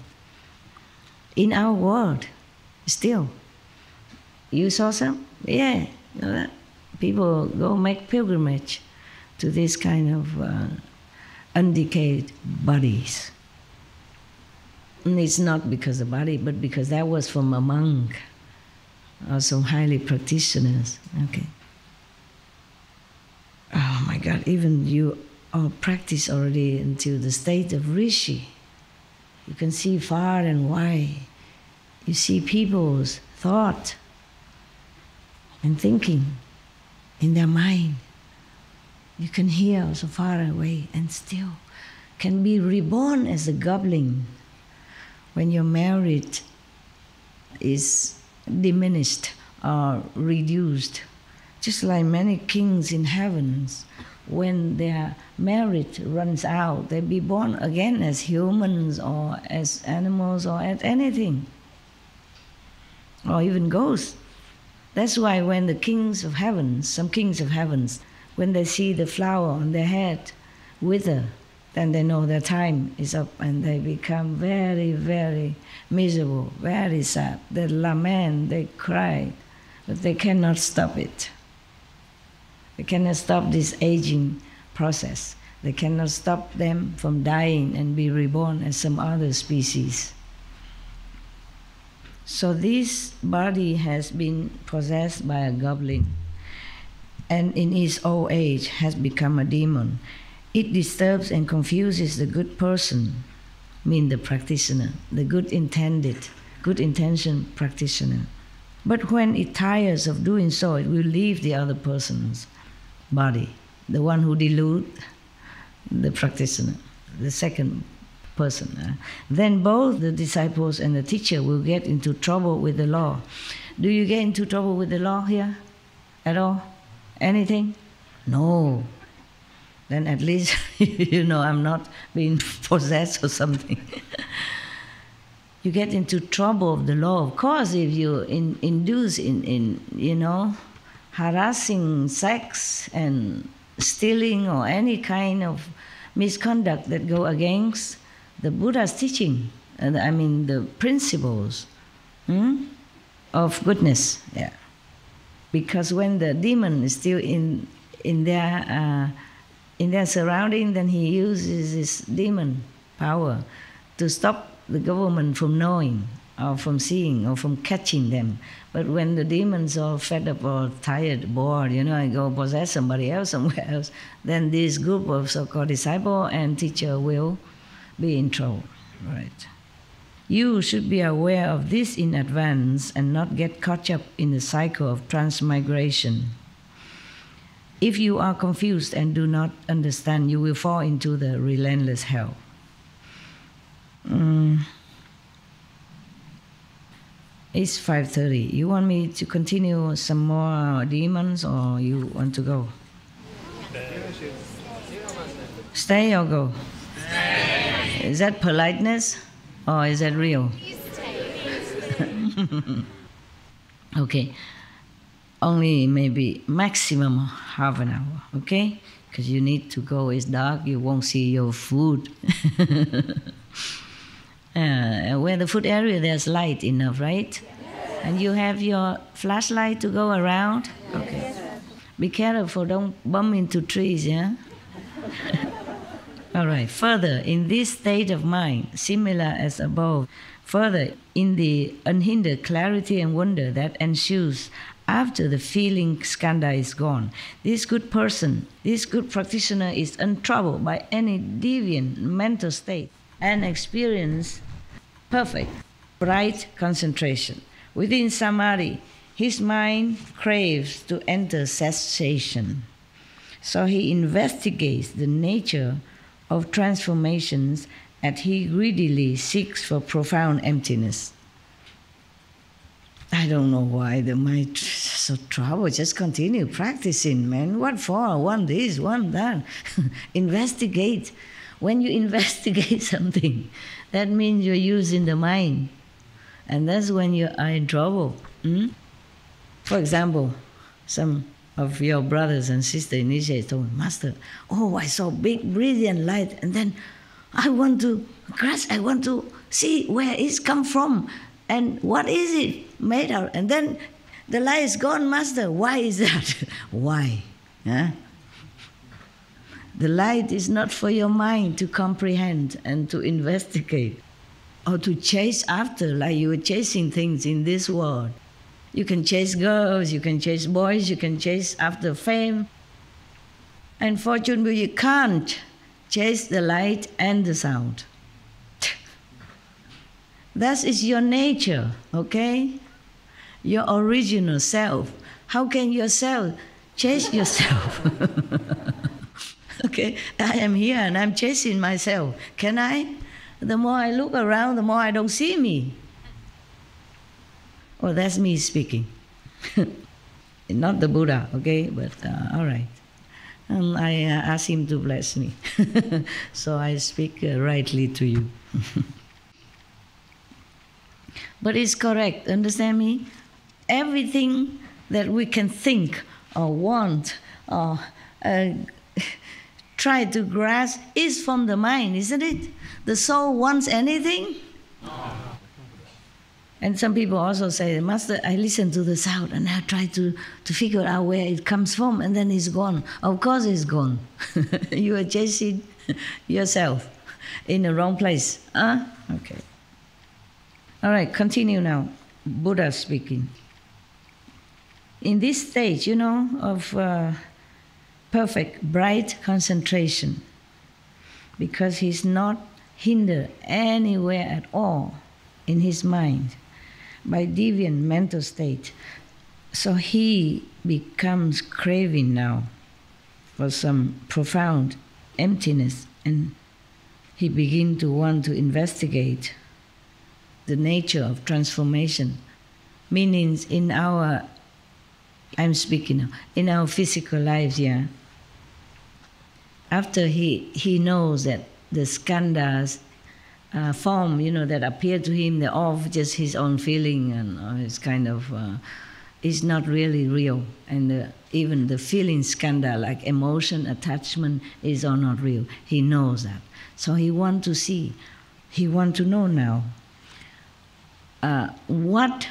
In our world, still. You saw some? Yeah. You know that? People go make pilgrimage to this kind of undecayed bodies. And it's not because of the body, but because that was from a monk or some highly practitioners. Okay. Oh my God, even you all practice already until the state of rishi. You can see far and wide. You see people's thought and thinking in their mind. You can hear so far away and still can be reborn as a goblin. When your merit is diminished or reduced, just like many kings in heavens, when their merit runs out, they be born again as humans or as animals or as anything, or even ghosts. That's why when the kings of heavens, some kings of heavens, when they see the flower on their head wither, then they know their time is up and they become very, very miserable, very sad. They lament, they cry, but they cannot stop it. They cannot stop this aging process. They cannot stop them from dying and be reborn as some other species. So this body has been possessed by a goblin and in its old age has become a demon. It disturbs and confuses the good person, mean the practitioner, the good intention practitioner. But when it tires of doing so, it will leave the other person's body, the one who deludes the practitioner, the second person. Then both the disciples and the teacher will get into trouble with the law. Do you get into trouble with the law here at all? Anything? No. Then at least you know I'm not being possessed or something. You get into trouble of the law. Of course, if you induce in harassing sex and stealing or any kind of misconduct that go against the Buddha's teaching, the principles of goodness. Yeah. Because when the demon is still in their surrounding, then he uses his demon power to stop the government from knowing or from seeing or from catching them. But when the demons are fed up or tired, bored, I go possess somebody else somewhere else, then this group of so-called disciple and teacher will be in trouble. Right. You should be aware of this in advance and not get caught up in the cycle of transmigration. If you are confused and do not understand, you will fall into the relentless hell. It's 5:30. You want me to continue some more demons, or you want to go? Stay or go? Stay. Is that politeness or is that real? Okay. Only maybe maximum half an hour, okay? Because you need to go. It's dark. You won't see your food. Where the food area, there's light enough, right? And you have your flashlight to go around? Okay. Be careful, don't bump into trees, yeah? All right. Further, in this state of mind, similar as above, further, in the unhindered clarity and wonder that ensues after the feeling skandha is gone, this good person, this good practitioner is untroubled by any deviant mental state and experience perfect, bright concentration. Within samadhi, his mind craves to enter cessation. So he investigates the nature of transformations and he greedily seeks for profound emptiness. I don't know why the mind is so troubled. Just continue practicing, man. What for? One this, one that. Investigate. When you investigate something, that means you're using the mind. And that's when you are in trouble. For example, some of your brothers and sisters initiates told me, Master, oh, I saw big brilliant light, and then I want to grasp, I want to see where it's come from, and what is it made of? And then the light is gone, Master. Why is that? Why? Huh? The light is not for your mind to comprehend and to investigate or to chase after like you were chasing things in this world. You can chase girls, you can chase boys, you can chase after fame. Unfortunately, you can't chase the light and the sound. That is your nature, okay? Your original self. How can yourself chase yourself? Okay, I am here and I'm chasing myself. Can I? The more I look around, the more I don't see me. Oh, that's me speaking. Not the Buddha, okay? But all right. I asked him to bless me. So I speak rightly to you. But it's correct, understand me? Everything that we can think or want or try to grasp is from the mind, isn't it? The soul wants anything? And some people also say, Master, I listen to the sound and I try to figure out where it comes from, and then it's gone. Of course it's gone. You are chasing yourself in the wrong place. Okay. All right, continue now. Buddha speaking. In this stage, of perfect, bright concentration, because he's not hindered anywhere at all in his mind by deviant mental state. So he becomes craving now for some profound emptiness, and he begins to want to investigate the nature of transformation. Meaning in our, I'm speaking now, in our physical lives, yeah. After he knows that the skandhas form, that appear to him, they're all just his own feeling, and it's kind of, it's not really real. And even the feeling skandha, like emotion, attachment, is all not real. He knows that. So he wants to see, he wants to know now, what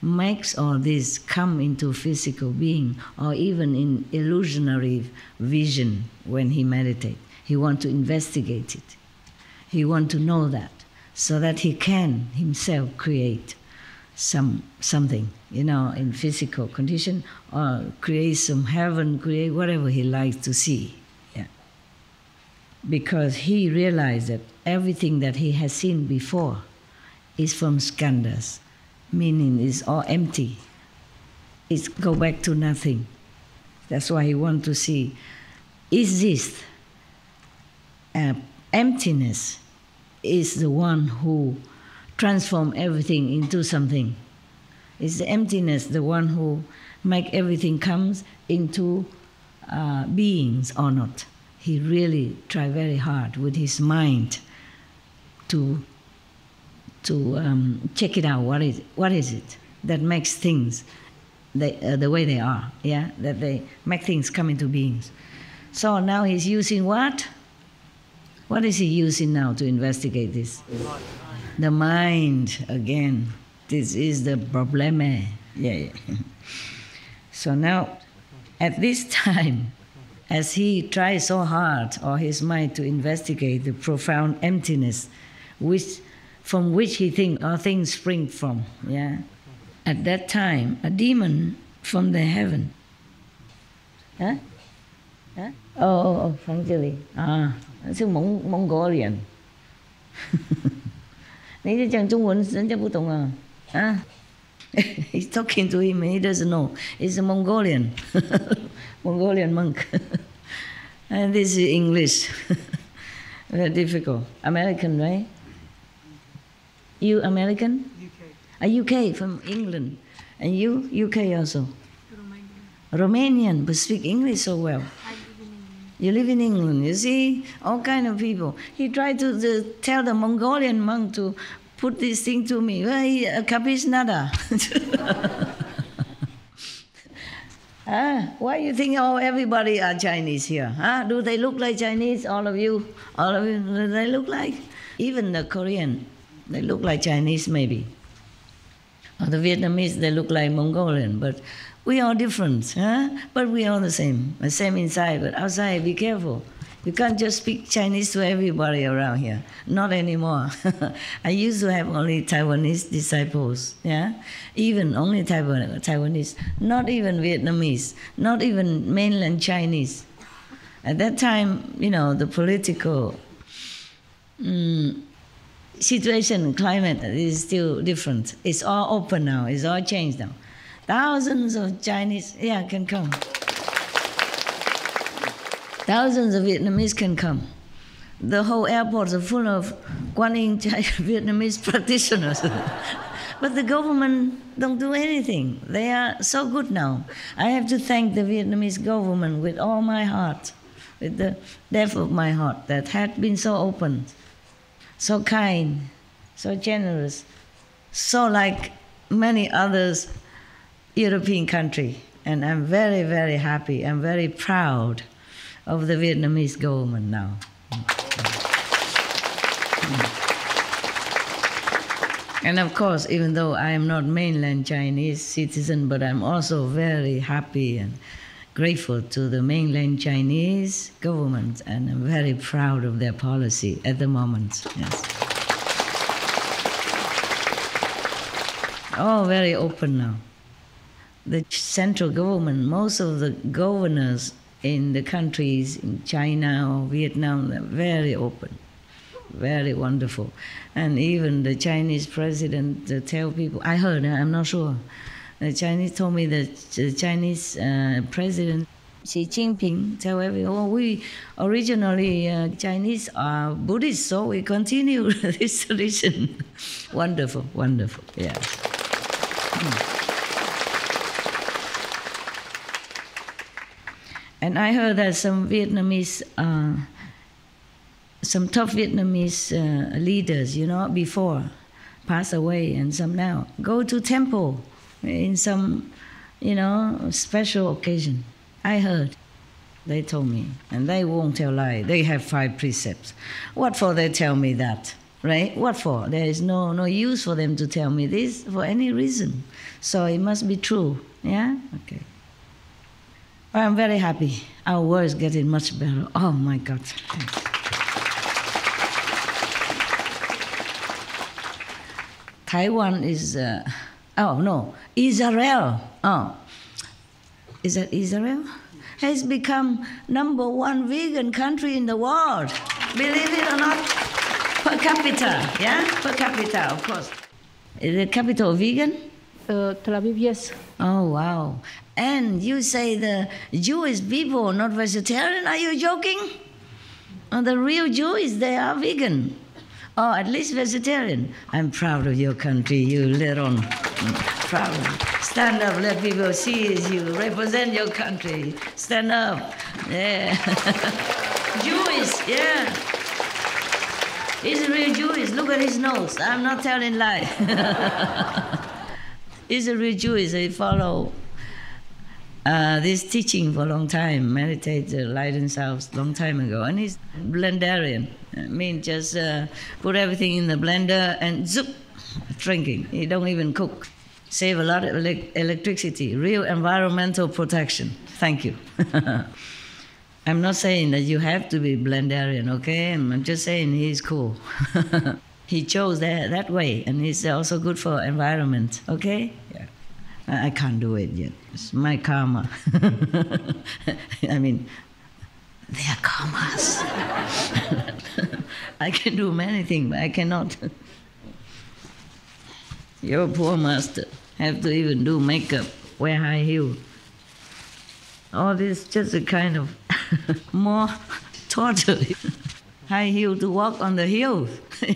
makes all this come into physical being, or even in illusionary vision when he meditates. He wants to investigate it. He wants to know that, so that he can himself create something, in physical condition, or create some heaven, create whatever he likes to see. Yeah. Because he realized that everything that he has seen before is from skandhas, meaning it's all empty. It's go back to nothing. That's why he wants to see, is this emptiness is the one who transforms everything into something. It's the emptiness, the one who make everything comes into beings or not. He really tried very hard with his mind to check it out. What is it that makes things the way they are? Yeah, that they make things come into beings. So now he's using what? What is he using now to investigate this? The mind again. This is the probleme. Yeah. So now, at this time, as he tries so hard, or his mind, to investigate the profound emptiness, from which he thinks all things spring from, yeah. At that time, a demon from the heaven. Huh? Huh? Oh, from Chile. It's Mongolian. 你是讲中文，人家不懂啊。He's talking to him and he doesn't know. It's a Mongolian. Mongolian monk. And this is English. Very difficult. American, right? You American? UK. UK, from England. And you? UK also? Romanian, but speak English so well. You live in England, you see? All kind of people. He tried to tell the Mongolian monk to put this thing to me. Well, he capisce nada. Why you think everybody are Chinese here? Do they look like Chinese, all of you? All of you, do they look like? Even the Korean, they look like Chinese maybe. Or the Vietnamese, they look like Mongolian, but we are different, but we are the same inside, but outside, be careful. You can't just speak Chinese to everybody around here. Not anymore. I used to have only Taiwanese disciples, yeah? Even only Taiwanese, not even Vietnamese, not even mainland Chinese. At that time, the political situation, climate is still different. It's all open now, it's all changed now. Thousands of Chinese, can come. Thousands of Vietnamese can come. The whole airports are full of Quan Yin Vietnamese practitioners. But the government don't do anything. They are so good now. I have to thank the Vietnamese government with all my heart, with the depth of my heart, that had been so open, so kind, so generous, so like many others European country. And I'm very, very happy. I'm very proud of the Vietnamese government now. And of course, even though I am not mainland Chinese citizen, but I'm also very happy and grateful to the mainland Chinese government, and I'm very proud of their policy at the moment. Yes. All very open now. The central government, most of the governors in the countries in China or Vietnam, they're very open, very wonderful. And even the Chinese president tell people, I heard, I'm not sure, the Chinese told me that the Chinese president Xi Jinping tell everyone, we originally Chinese are Buddhist, so we continue this tradition. Wonderful, wonderful, yes. And I heard that some Vietnamese, some top Vietnamese leaders, before pass away, and some now go to temple in some, special occasion. I heard. They told me, and they won't tell lie. They have 5 precepts. What for they tell me that, right? What for? There is no use for them to tell me this for any reason. So it must be true, yeah? Okay. I'm very happy. Our world is getting much better. Oh my God. Thanks. Taiwan is, Israel. Is that Israel? Has become #1 vegan country in the world. Believe it or not? Per capita, yeah? Per capita, of course. Is the capital vegan? Tel Aviv, yes. Oh, wow. And you say the Jewish people are not vegetarian? Are you joking? The real Jews, they are vegan. Oh, at least vegetarian. I'm proud of your country, you little. Proud. Stand up, let people see you represent your country. Stand up. Yeah. Jewish, yeah. He's a real Jewish. Look at his nose. I'm not telling lie. He's a real Jewish. He follow this teaching for a long time. Meditate, light and sound, long time ago. And he's blendarian. I mean, just put everything in the blender and zoop, drinking. He don't even cook. Save a lot of electricity. Real environmental protection. Thank you. I'm not saying that you have to be blendarian, okay? I'm just saying he's cool. He chose that way, and it's also good for environment, okay? Yeah. I can't do it yet. It's my karma. I mean, they are karmas. I can do many things, but I cannot. Your poor master have to even do makeup, wear high heel. All this just a kind of more torture. High heel to walk on the hills.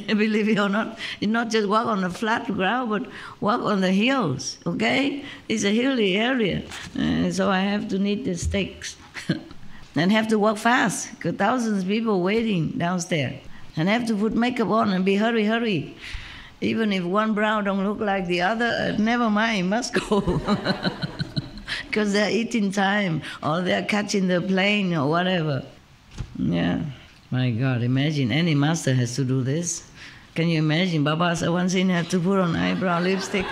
Believe it or not, you not just walk on the flat ground, but walk on the hills, okay? It's a hilly area, so I have to need the sticks. And have to walk fast, because thousands of people waiting downstairs. And have to put makeup on and be hurry. Even if one brow don't look like the other, never mind, must go. Because they're eating time, or they're catching the plane, or whatever. Yeah. My God, imagine any master has to do this. Can you imagine? Baba Sawansin had to put on eyebrow lipstick.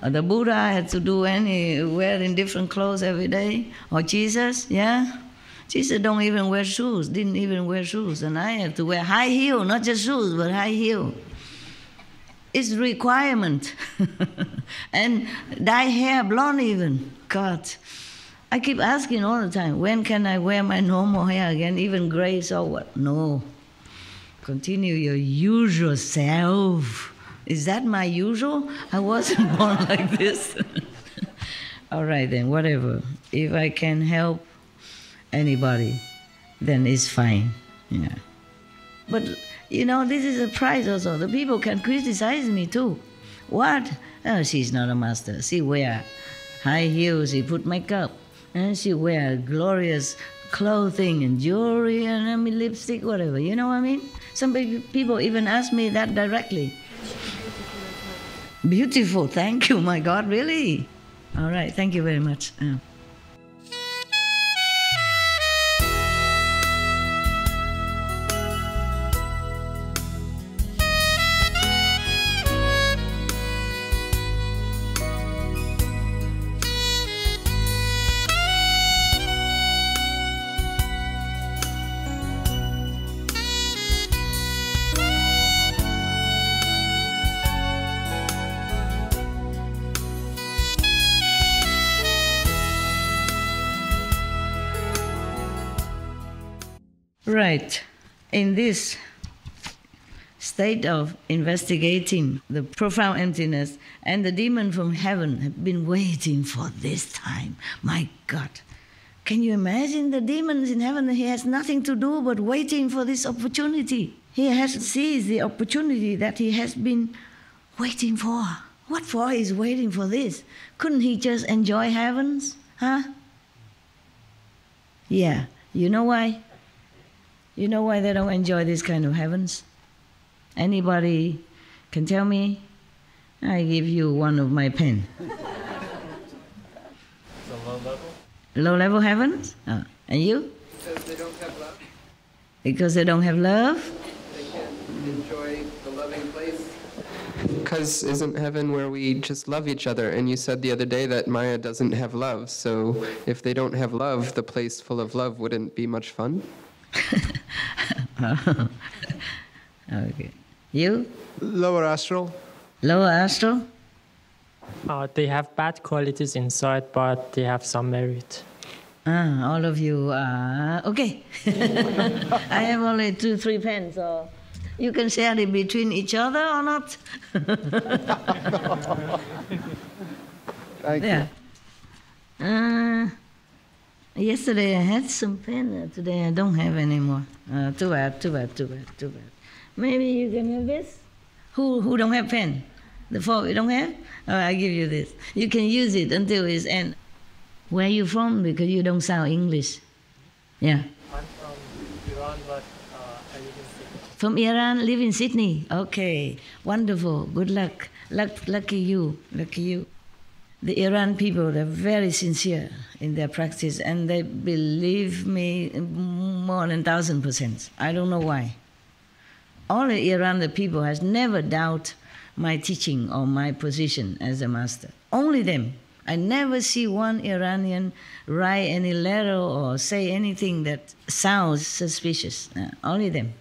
Or the Buddha had to do wearing different clothes every day. Or Jesus, yeah? Jesus don't even wear shoes, didn't even wear shoes. And I had to wear high heel, not just shoes, but high heel. It's a requirement. And dye hair blonde even. God. I keep asking all the time, when can I wear my normal hair again, even gray, so what? No. Continue your usual self. Is that my usual? I wasn't born like this. All right then, whatever. If I can help anybody, then it's fine. Yeah. But, you know, this is a prize also. The people can criticize me too. What? Oh, she's not a master. She wear high heels, she put makeup. And she wear glorious clothing and jewelry and lipstick, whatever. You know what I mean? Some people even ask me that directly. Beautiful, thank you, my God, really? All right, thank you very much. Right. In this state of investigating the profound emptiness, and the demon from heaven have been waiting for this time. My God. Can you imagine the demons in heaven? He has nothing to do but waiting for this opportunity. He has seized the opportunity that he has been waiting for. What for he's waiting for this? Couldn't he just enjoy heavens? Huh? Yeah. You know why? You know why they don't enjoy this kind of heavens? Anybody can tell me? I give you one of my pen. The low level? Low level heavens? Oh. And you? Because they don't have love. Because they don't have love? They can't enjoy the loving place. Because isn't heaven where we just love each other? And you said the other day that Maya doesn't have love. So if they don't have love, the place full of love wouldn't be much fun? Okay. You? Lower astral. Lower astral? They have bad qualities inside, but they have some merit. All of you are... Okay. I have only 2-3 pens, so you can share it between each other or not? Thank you. Yesterday I had some pen, today I don't have anymore. Too bad. Maybe you can have this. Who don't have pen? The four you don't have? Oh, I give you this. You can use it until its end. Where are you from? Because you don't sound English. Yeah. I'm from Iran, but I live in Sydney. From Iran, live in Sydney. Okay, wonderful. Good luck. Lucky you. Lucky you. The Iran people, they're very sincere in their practice, and they believe me more than 1,000%. I don't know why. All the Iran, the people has never doubt my teaching or my position as a master. Only them. I never see one Iranian write any letter or say anything that sounds suspicious. Only them.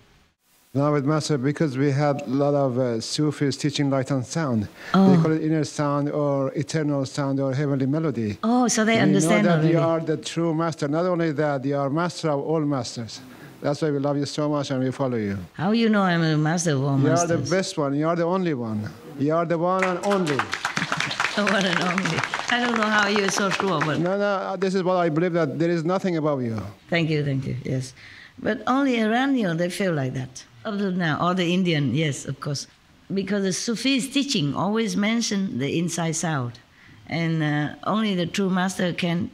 Now with Master, because we had a lot of Sufis teaching light and sound. Oh. They call it inner sound or eternal sound or heavenly melody. Oh, so they understand know that already. you are the true master. Not only that, you are master of all masters. That's why we love you so much and we follow you. How you know I'm a master of all masters? You are the best one. You are the only one. You are the one and only. The one and only. I don't know how you're so sure, but... No, this is what I believe, that there is nothing above you. Thank you, yes. But only Iranian, they feel like that. Up to now, or the Indian, yes, of course. Because the Sufi's teaching always mention the inside sound. And only the true master can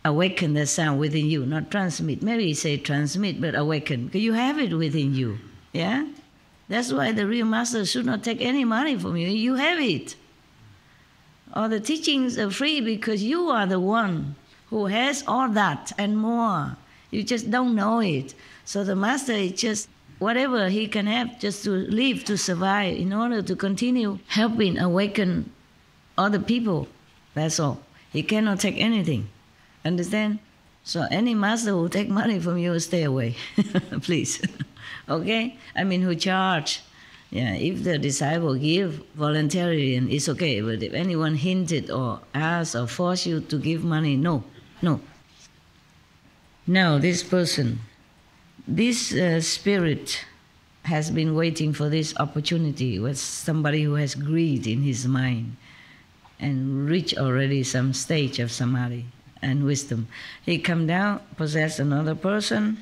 awaken the sound within you, not transmit. Maybe you say transmit, but awaken. Because you have it within you, yeah? That's why the real master should not take any money from you. You have it. All the teachings are free because you are the one who has all that and more. You just don't know it. So the master is just whatever he can have just to live, to survive, in order to continue helping awaken other people. That's all. He cannot take anything. Understand? So any master who take money from you, stay away, please. Okay? I mean, who charge. Yeah, if the disciple give voluntarily, and it's okay. But if anyone hinted or asked or force you to give money, no. Now, this person, this spirit has been waiting for this opportunity with somebody who has greed in his mind and reached already some stage of samadhi and wisdom. He come down, possess another person,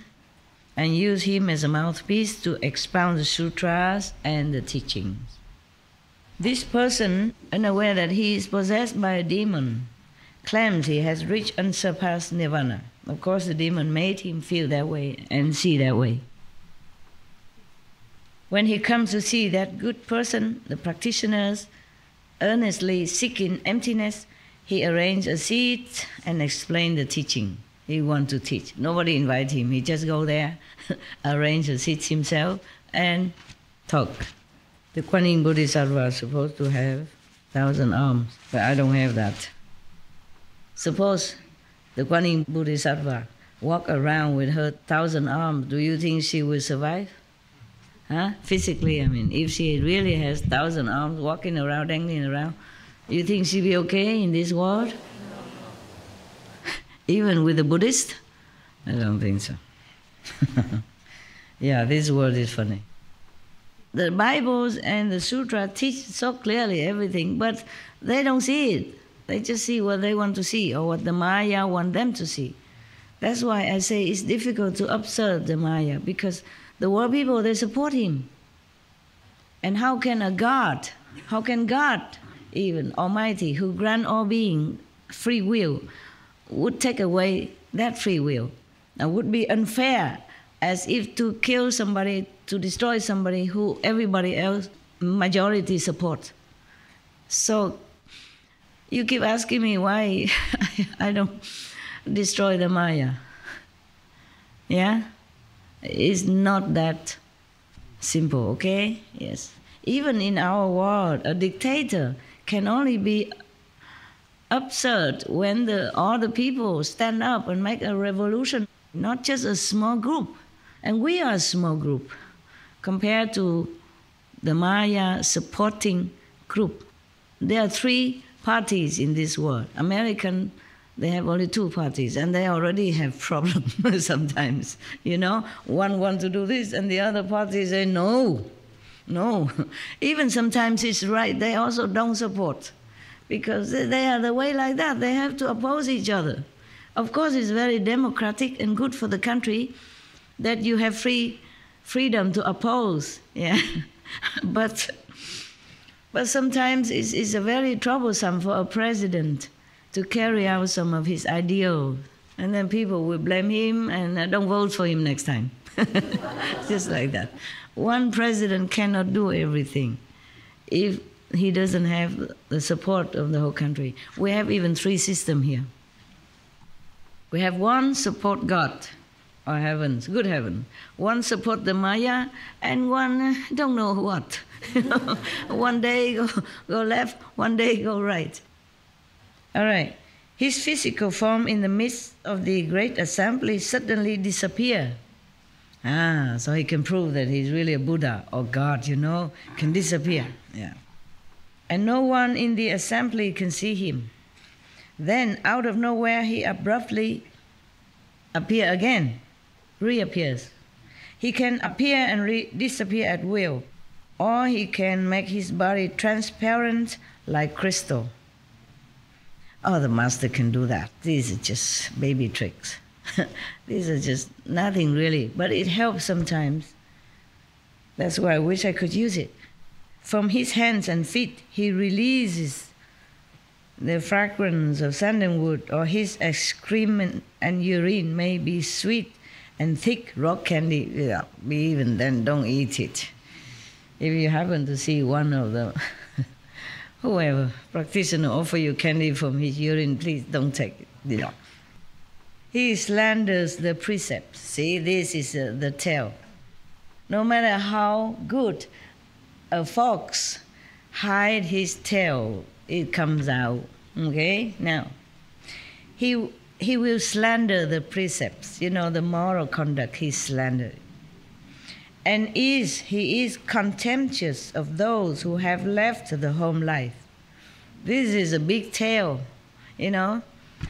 and use him as a mouthpiece to expound the sutras and the teachings. This person, unaware that he is possessed by a demon, claims he has reached unsurpassed nirvana. Of course, the demon made him feel that way and see that way. When he comes to see that good person, the practitioners earnestly seeking emptiness, he arranged a seat and explained the teaching. He want to teach. Nobody invite him. He just go there, arrange a seat himself, and talk. The Kuan Yin Bodhisattva is supposed to have 1,000 arms, but I don't have that. Suppose the Kuan Yin Bodhisattva walk around with her 1,000 arms, do you think she will survive? Huh? Physically, I mean, if she really has 1,000 arms walking around, dangling around, you think she'll be okay in this world? Even with the Buddhist? I don't think so. Yeah, this word is funny. The Bibles and the Sutra teach so clearly everything, but they don't see it. They just see what they want to see or what the Maya want them to see. That's why I say it's difficult to observe the Maya, because the world people, they support him. And how can God, even Almighty, who grant all being free will, would take away that free will? And would be unfair, as if to kill somebody, to destroy somebody who everybody else, majority support. So you keep asking me why I don't destroy the Maya. Yeah? It's not that simple, okay? Yes. Even in our world, a dictator can only be absurd when all the people stand up and make a revolution, not just a small group. And we are a small group compared to the Maya supporting group. There are 3 parties in this world. American, they have only 2 parties, and they already have problems sometimes. You know, one wants to do this, and the other party say no. Even sometimes it's right, they also don't support, because they are the way like that. They have to oppose each other. Of course, it's very democratic and good for the country that you have free freedom to oppose, yeah. But sometimes it's a very troublesome for a president to carry out some of his ideals. And then people will blame him and don't vote for him next time. Just like that. One president cannot do everything if he doesn't have the support of the whole country. We have even 3 systems here. We have one support God or heavens, good heaven. One support the Maya, and one don't know what. One day go left, one day go right. All right. His physical form in the midst of the great assembly suddenly disappear. So he can prove that he's really a Buddha or God, can disappear. Yeah. And no one in the assembly can see him. Then out of nowhere he abruptly reappears. He can appear and disappear at will, or he can make his body transparent like crystal. Oh, the master can do that. These are just baby tricks. These are just nothing really, but it helps sometimes. That's why I wish I could use it. From his hands and feet, he releases the fragrance of sandalwood, or his excrement and urine may be sweet and thick rock candy. Yeah, even then, don't eat it. If you happen to see one of them, whoever practitioner offer you candy from his urine, please don't take it. Yeah. He slanders the precepts. See, this is the tail. No matter how good a fox hide his tail, it comes out. Okay? Now, he will slander the precepts, the moral conduct he slandered. And he is contemptuous of those who have left the home life. This is a big tale,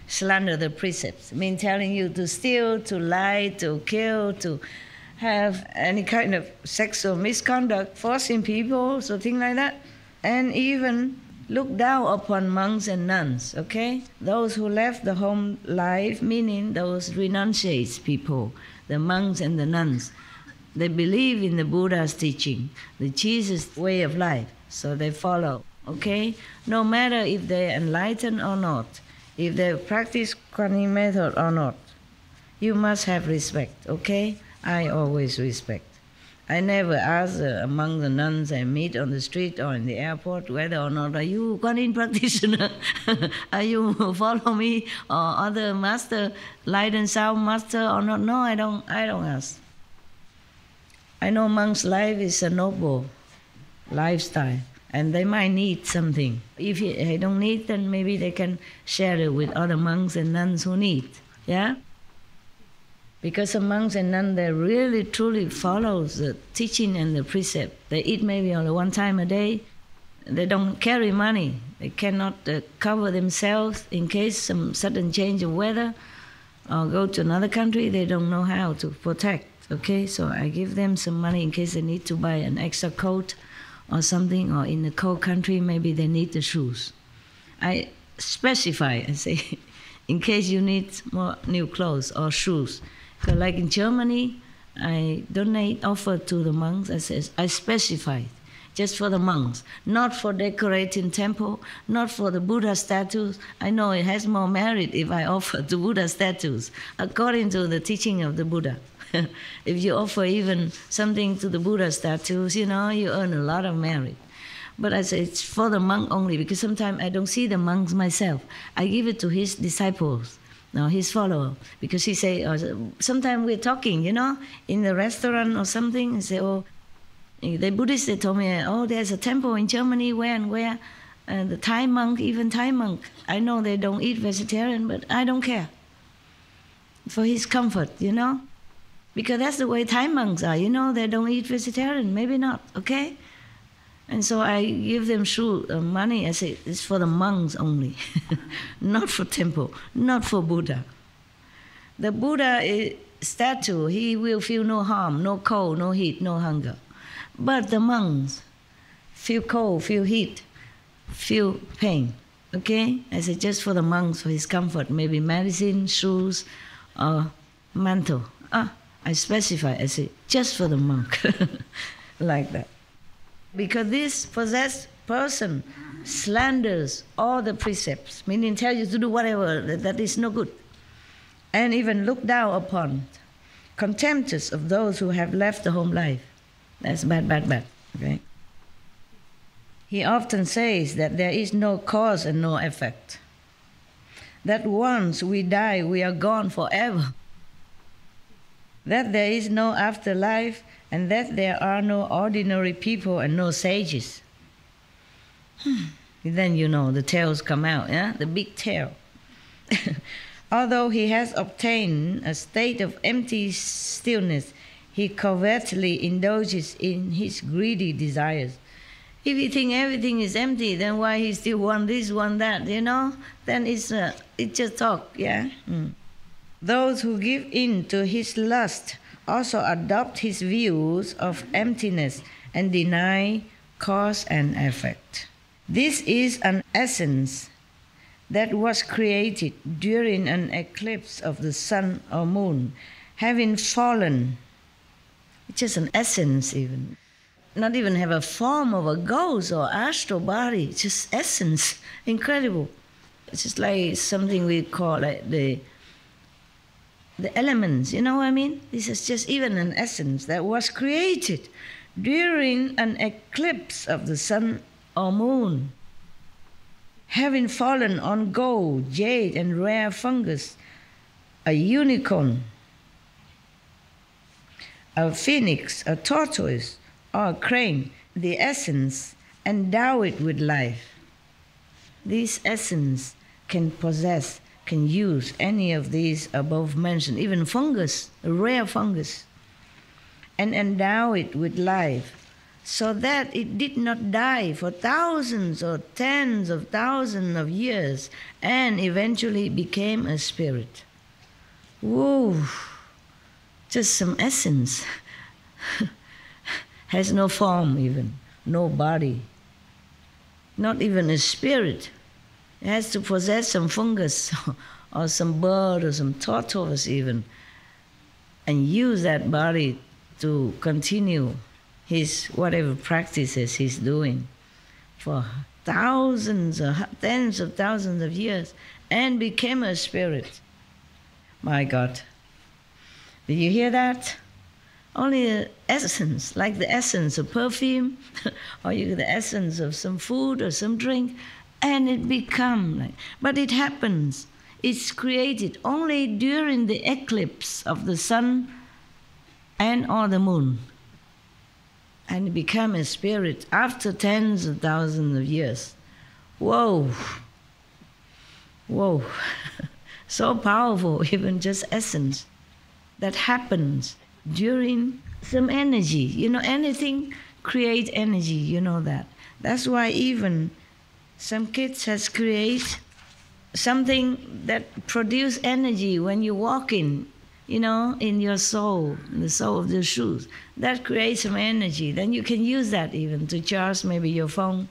slander the precepts. I mean, telling you to steal, to lie, to kill, to have any kind of sexual misconduct, forcing people, so things like that. And even look down upon monks and nuns, okay? Those who left the home life, meaning those renunciates people, the monks and the nuns. They believe in the Buddha's teaching, the Jesus way of life, so they follow, okay? No matter if they're enlightened or not, if they practice Kuan method or not, you must have respect, okay? I always respect. I never ask among the nuns I meet on the street or in the airport whether or not are you Kuan practitioner, are you follow me or other master, light and sound master or not. No, I don't ask. I know monks' life is a noble lifestyle, and they might need something. If they don't need, then maybe they can share it with other monks and nuns who need, yeah? Because the monks and nuns, they really truly follow the teaching and the precept. They eat maybe only one time a day. They don't carry money. They cannot cover themselves in case some sudden change of weather or go to another country. They don't know how to protect. Okay, so I give them some money in case they need to buy an extra coat or something, or in a cold country, maybe they need the shoes. I specify, I say, in case you need more new clothes or shoes. So like in Germany, I offer to the monks, I specify, just for the monks, not for decorating temple, not for the Buddha statues. I know it has more merit if I offer to Buddha statues, according to the teaching of the Buddha. If you offer even something to the Buddha statues, you earn a lot of merit. But I say it's for the monk only, because sometimes I don't see the monks myself. I give it to his disciples, his followers, because he say, sometimes we're talking, in the restaurant or something, and say, the Buddhists, they told me, there's a temple in Germany, where and where, the Thai monk, I know they don't eat vegetarian, but I don't care. For his comfort, Because that's the way Thai monks are, they don't eat vegetarian, maybe not, okay? And so I give them money, I say, it's for the monks only, not for temple, not for Buddha. The Buddha statue, he will feel no harm, no cold, no heat, no hunger. But the monks feel cold, feel heat, feel pain, okay? I say, just for the monks, for his comfort, maybe medicine, shoes, or mantle. I specify, I say, just for the monk, like that. Because this possessed person slanders all the precepts, meaning tell you to do whatever that is no good, and even look down upon, contemptuous of those who have left the home life. That's bad, bad, bad. Okay. He often says that there is no cause and no effect, that once we die, we are gone forever, that there is no afterlife, and that there are no ordinary people and no sages. Then you know the tails come out, yeah? The big tail. Although he has obtained a state of empty stillness, he covertly indulges in his greedy desires. If you think everything is empty, then why he still want this, want that, you know? Then it's just talk, yeah? Those who give in to his lust also adopt his views of emptiness and deny cause and effect. This is an essence that was created during an eclipse of the sun or moon, having fallen. It's just an essence even. Not even have a form of a ghost or astral body, just essence. Incredible. It's just like something we call like the elements, you know what I mean? This is just even an essence that was created during an eclipse of the sun or moon, having fallen on gold, jade, and rare fungus, a unicorn, a phoenix, a tortoise, or a crane, the essence, endow it with life. This essence can possess, can use any of these above mentioned, even fungus, a rare fungus, and endow it with life, so that it did not die for thousands or tens of thousands of years, and eventually became a spirit. Whoa, just some essence. Has no form even, no body, not even a spirit. It has to possess some fungus or some bird or some tortoise even, and use that body to continue his whatever practices he's doing for thousands or tens of thousands of years, and became a spirit. My God. Did you hear that? Only an essence, like the essence of perfume, or you get the essence of some food or some drink, and it becomes like. But it happens. It's created only during the eclipse of the sun and or the moon, and it become a spirit after tens of thousands of years. Whoa, whoa, so powerful, even just essence that happens during some energy. You know, anything create energy, you know that. That's why even some kids has created something that produce energy when you walk in, you know, in your soul, in the sole of the shoes. That creates some energy. Then you can use that even to charge maybe your phone.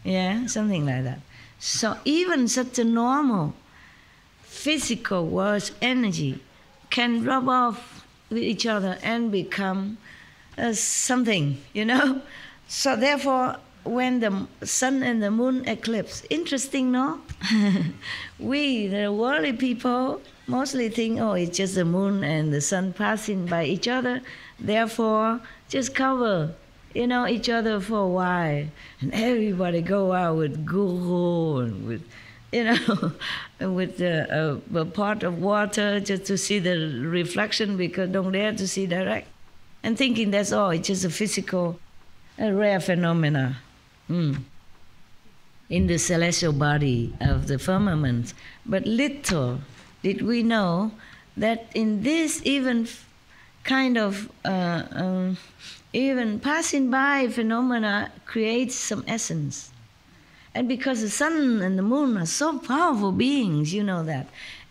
Yeah, something like that. So even such a normal physical world energy can rub off with each other and become something, you know. So therefore, when the sun and the moon eclipse, interesting, no? We, the worldly people, mostly think, oh, it's just the moon and the sun passing by each other, therefore just cover, you know, each other for a while, and everybody go out with guru and with, you know, with a pot of water just to see the reflection, because don't dare to see direct, and thinking that's all. It's just a physical, a rare phenomena in the celestial body of the firmament. But little did we know that in this even kind of even passing by phenomena creates some essence. And because the sun and the moon are so powerful beings, you know that,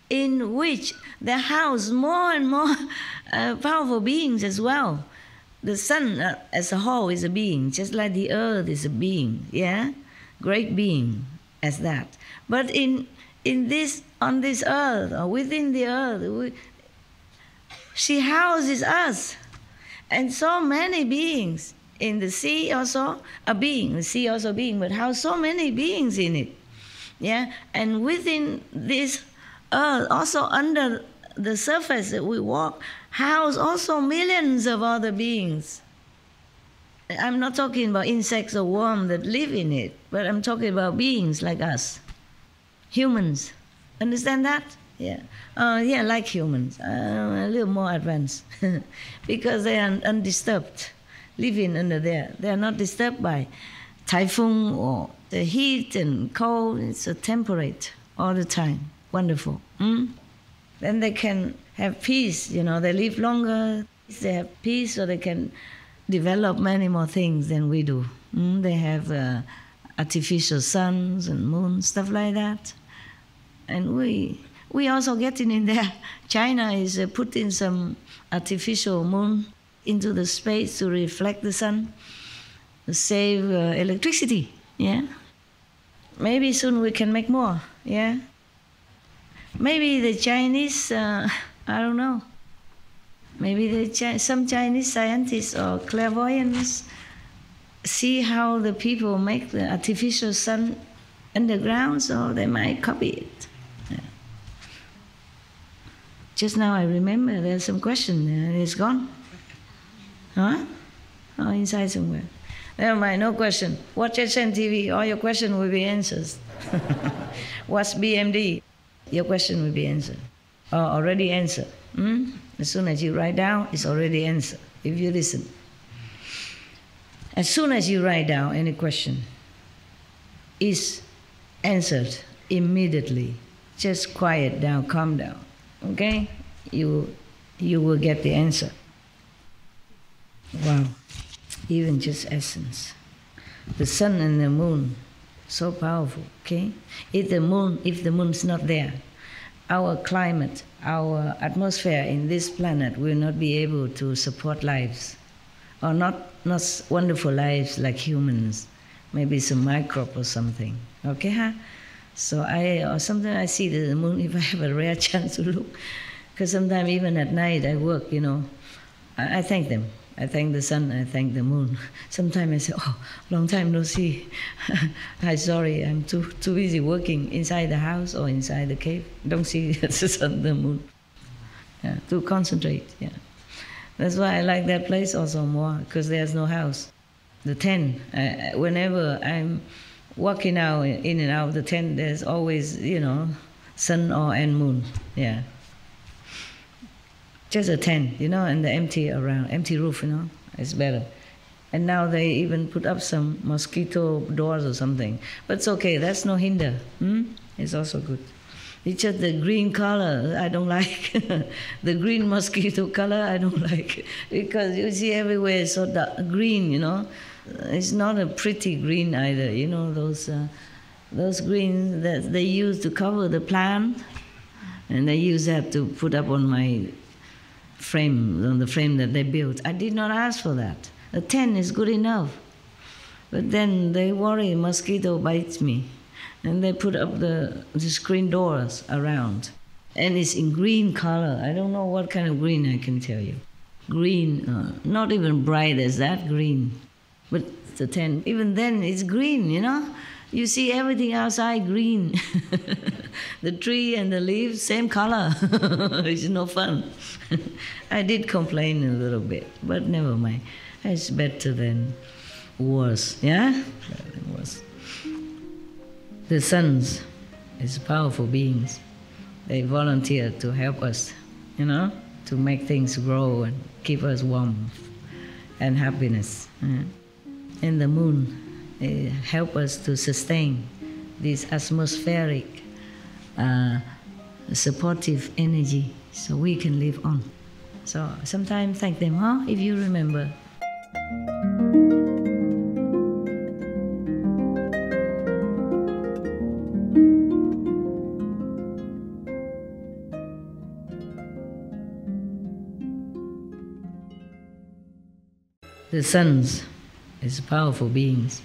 in which they house more and more powerful beings as well. The sun as a whole is a being, just like the earth is a being, yeah? Great being as that. But on this earth, or within the earth, she houses us. And so many beings. In the sea also a being, the sea also a being, but how so many beings in it? Yeah, and within this earth, also under the surface that we walk, house also millions of other beings. I'm not talking about insects or worms that live in it, but I'm talking about beings like us, humans. Understand that? Yeah. Yeah, like humans, a little more advanced, because they are undisturbed, living under there. They are not disturbed by typhoon or the heat and cold. It's a temperate all the time. Wonderful. Then they can have peace. You know, they live longer. They have peace, so they can develop many more things than we do. They have artificial suns and moons, stuff like that. And we also getting in there. China is putting some artificial moon into the space to reflect the sun, to save electricity. Yeah. Maybe soon we can make more. Yeah. Maybe the Chinese, I don't know. Maybe some Chinese scientists or clairvoyants see how the people make the artificial sun underground, so they might copy it. Yeah. Just now I remember there's some question and it's gone. Huh? Oh, inside somewhere. Never mind, no question. Watch SNTV, all your questions will be answered. Watch BMD, your question will be answered. Or already answered. As soon as you write down, it's already answered, if you listen. As soon as you write down any question, it's answered immediately. Just quiet down, calm down, okay? You will get the answer. Wow, even just essence. The sun and the moon, so powerful, okay? If the moon's not there, our climate, our atmosphere in this planet will not be able to support lives, or not wonderful lives like humans, maybe some microbe or something. Okay, huh? So sometimes I see the moon if I have a rare chance to look, because sometimes even at night I work, you know. I thank them. I thank the sun, I thank the moon. Sometimes I say, oh, long time no see. I'm sorry, I'm too busy working inside the house or inside the cave. Don't see the sun, the moon. Yeah, to concentrate, yeah. That's why I like that place also more, because there's no house. The tent, whenever I'm walking out, in and out of the tent, there's always, you know, sun and moon, yeah. Just a tent, you know, and the empty roof, you know, it's better. And now they even put up some mosquito doors or something. But it's okay, that's no hinder. It's also good. It's just the green color I don't like. The green mosquito color I don't like. Because you see everywhere it's so dark, green, you know. It's not a pretty green either, you know, those greens that they use to cover the plant. And they use that to put up on my frame, on the frame that they built. I did not ask for that. The tent is good enough. But then they worry mosquito bites me. And they put up the screen doors around. And it's in green color. I don't know what kind of green, I can tell you. Green, not even bright as that green. But the tent, even then it's green, you know? You see everything outside green. The tree and the leaves, same color. It's no fun. I did complain a little bit, but never mind. It's better than worse, yeah? Better than worse. The suns is powerful beings. They volunteer to help us, you know, to make things grow and keep us warm and happiness. Yeah? And the moon, they help us to sustain this atmospheric supportive energy so we can live on. So sometimes thank them, huh? If you remember. The suns is powerful beings.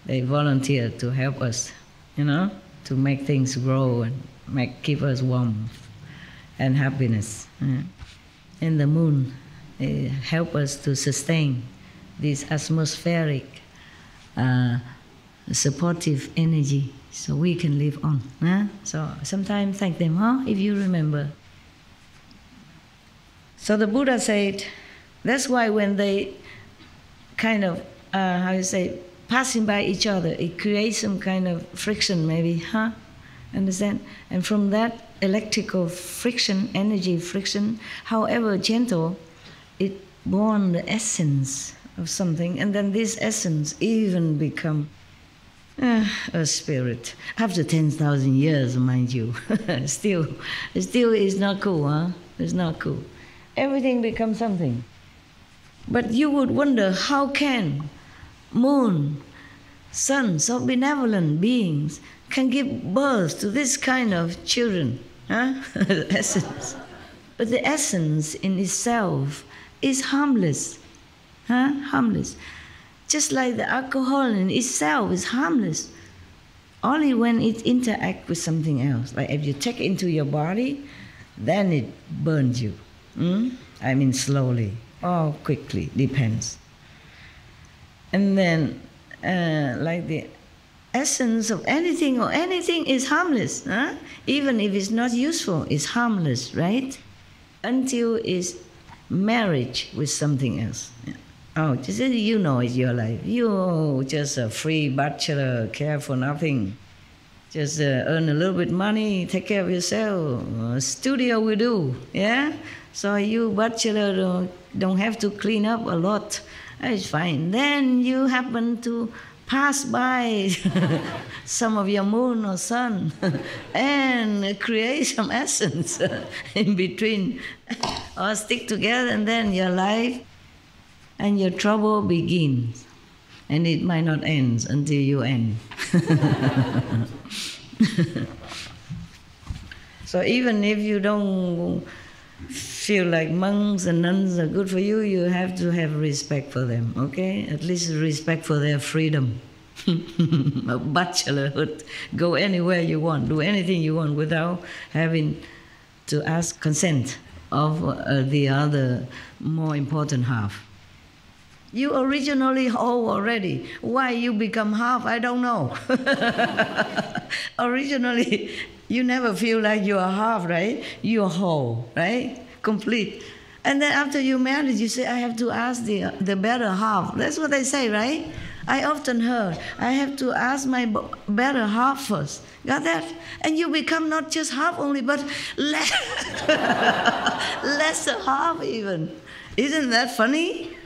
They volunteer to help us, you know, to make things grow and keep us warm and happiness. Yeah. And the moon help us to sustain this atmospheric supportive energy so we can live on. So sometimes thank them, if you remember. So the Buddha said, that's why when they kind of, passing by each other, it creates some kind of friction maybe, Understand? And from that electrical friction, energy friction, however gentle, it born the essence of something, and then this essence even become a spirit. After 10,000 years, mind you, still is not cool, It's not cool. Everything becomes something. But you would wonder, how can moon, sun, so benevolent beings can give birth to this kind of children, essence. But the essence in itself is harmless, harmless. Just like the alcohol in itself is harmless. Only when it interacts with something else. Like if you take it into your body, then it burns you. Slowly or quickly, depends. And then, like the essence of anything is harmless. Even if it's not useful, it's harmless, right? Until it's marriage with something else. Just you know it's your life. You just a free bachelor, care for nothing. Just earn a little bit money, take care of yourself. Studio will do, So you bachelor don't have to clean up a lot. It's fine. Then you happen to pass by some of your moon or sun and create some essence in between, or stick together, and then your life and your trouble begins. And it might not end until you end. So even if you don't feel like monks and nuns are good for you, you have to have respect for them, okay? At least respect for their freedom. Of bachelorhood. Go anywhere you want, do anything you want without having to ask consent of the other more important half. You originally whole already. Why you become half, I don't know. Originally, you never feel like you are half, right? You are whole, right? Complete. And then after you married, you say, I have to ask the better half. That's what they say, right? I often heard, I have to ask my better half first. Got that? And you become not just half only, but less, lesser half even. Isn't that funny?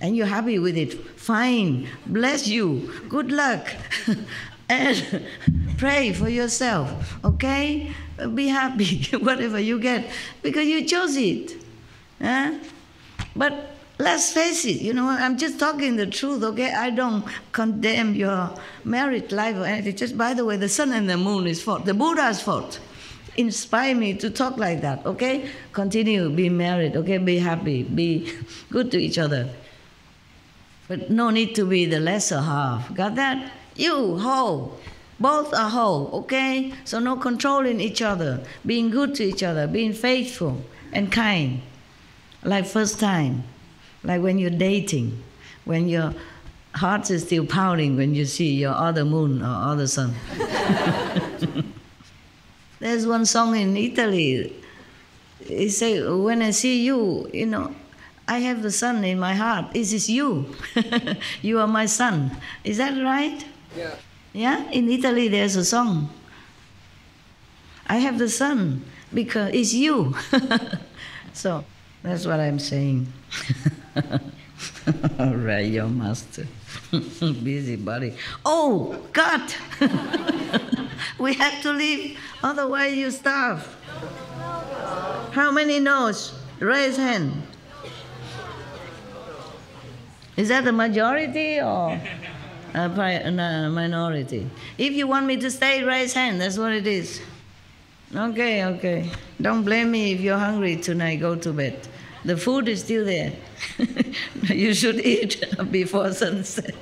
And you're happy with it. Fine. Bless you. Good luck. And pray for yourself. Okay? Be happy, whatever you get, because you chose it. But let's face it, I'm just talking the truth, okay? I don't condemn your married life or anything. Just, by the way, the sun and the moon is fault. The Buddha's fault. Inspire me to talk like that, okay? Continue, be married, okay? Be happy, be good to each other. But no need to be the lesser half. Got that? You, whole. Both are whole, okay? So no controlling each other, being good to each other, being faithful and kind. Like first time, like when you're dating, when your heart is still pounding when you see your other moon or other sun. There's one song in Italy. It says, when I see you, I have the sun in my heart. This is you. You are my sun. Is that right? Yeah. Yeah? In Italy, there's a song. I have the sun because it's you. So that's what I'm saying. All right, your master. Busybody. Oh, God! We have to leave, otherwise you starve. How many no's? Raise hand. Is that a majority or a minority? If you want me to stay, raise hand. That's what it is. Okay. Don't blame me if you're hungry tonight. Go to bed. The food is still there. You should eat before sunset.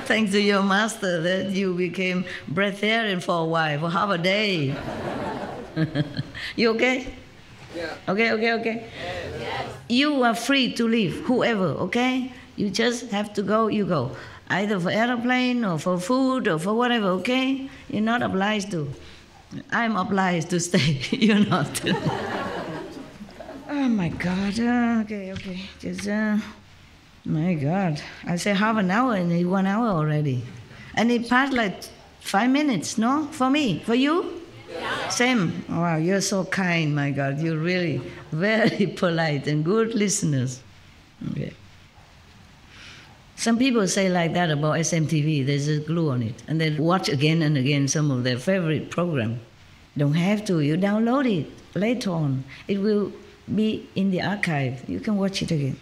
Thanks to your master that you became breatharian for a while, for half a day. You okay? Okay. You are free to leave, whoever, okay? You just have to go, you go. Either for airplane or for food or for whatever, okay? You're not obliged to. I'm obliged to stay. You're not. Oh my God. Okay. Just, my God. I say half an hour and it's 1 hour already. And it passed like 5 minutes, no? For me. For you? Yeah. Same. Wow, you're so kind, my God. You're really very polite and good listeners. Okay. Some people say like that about SMTV. There's a glue on it. And they watch again and again some of their favorite program. Don't have to. You download it later on. It will be in the archive. You can watch it again.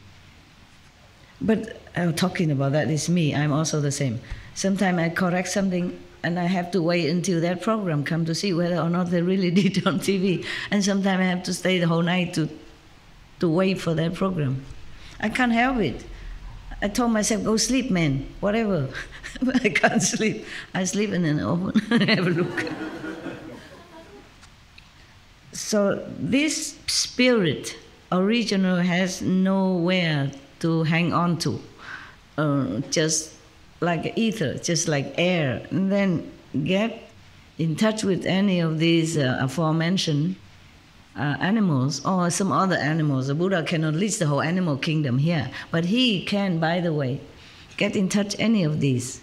But talking about that is me. I'm also the same. Sometimes I correct something and I have to wait until that program come to see whether or not they really did it on TV. And sometimes I have to stay the whole night to wait for that program. I can't help it. I told myself, go sleep, man, whatever. But I can't sleep. I sleep and then open and have a look. So this spirit original has nowhere to hang on to, just like ether, just like air. And then get in touch with any of these aforementioned animals or some other animals. The Buddha cannot list the whole animal kingdom here, but he can, by the way, get in touch any of these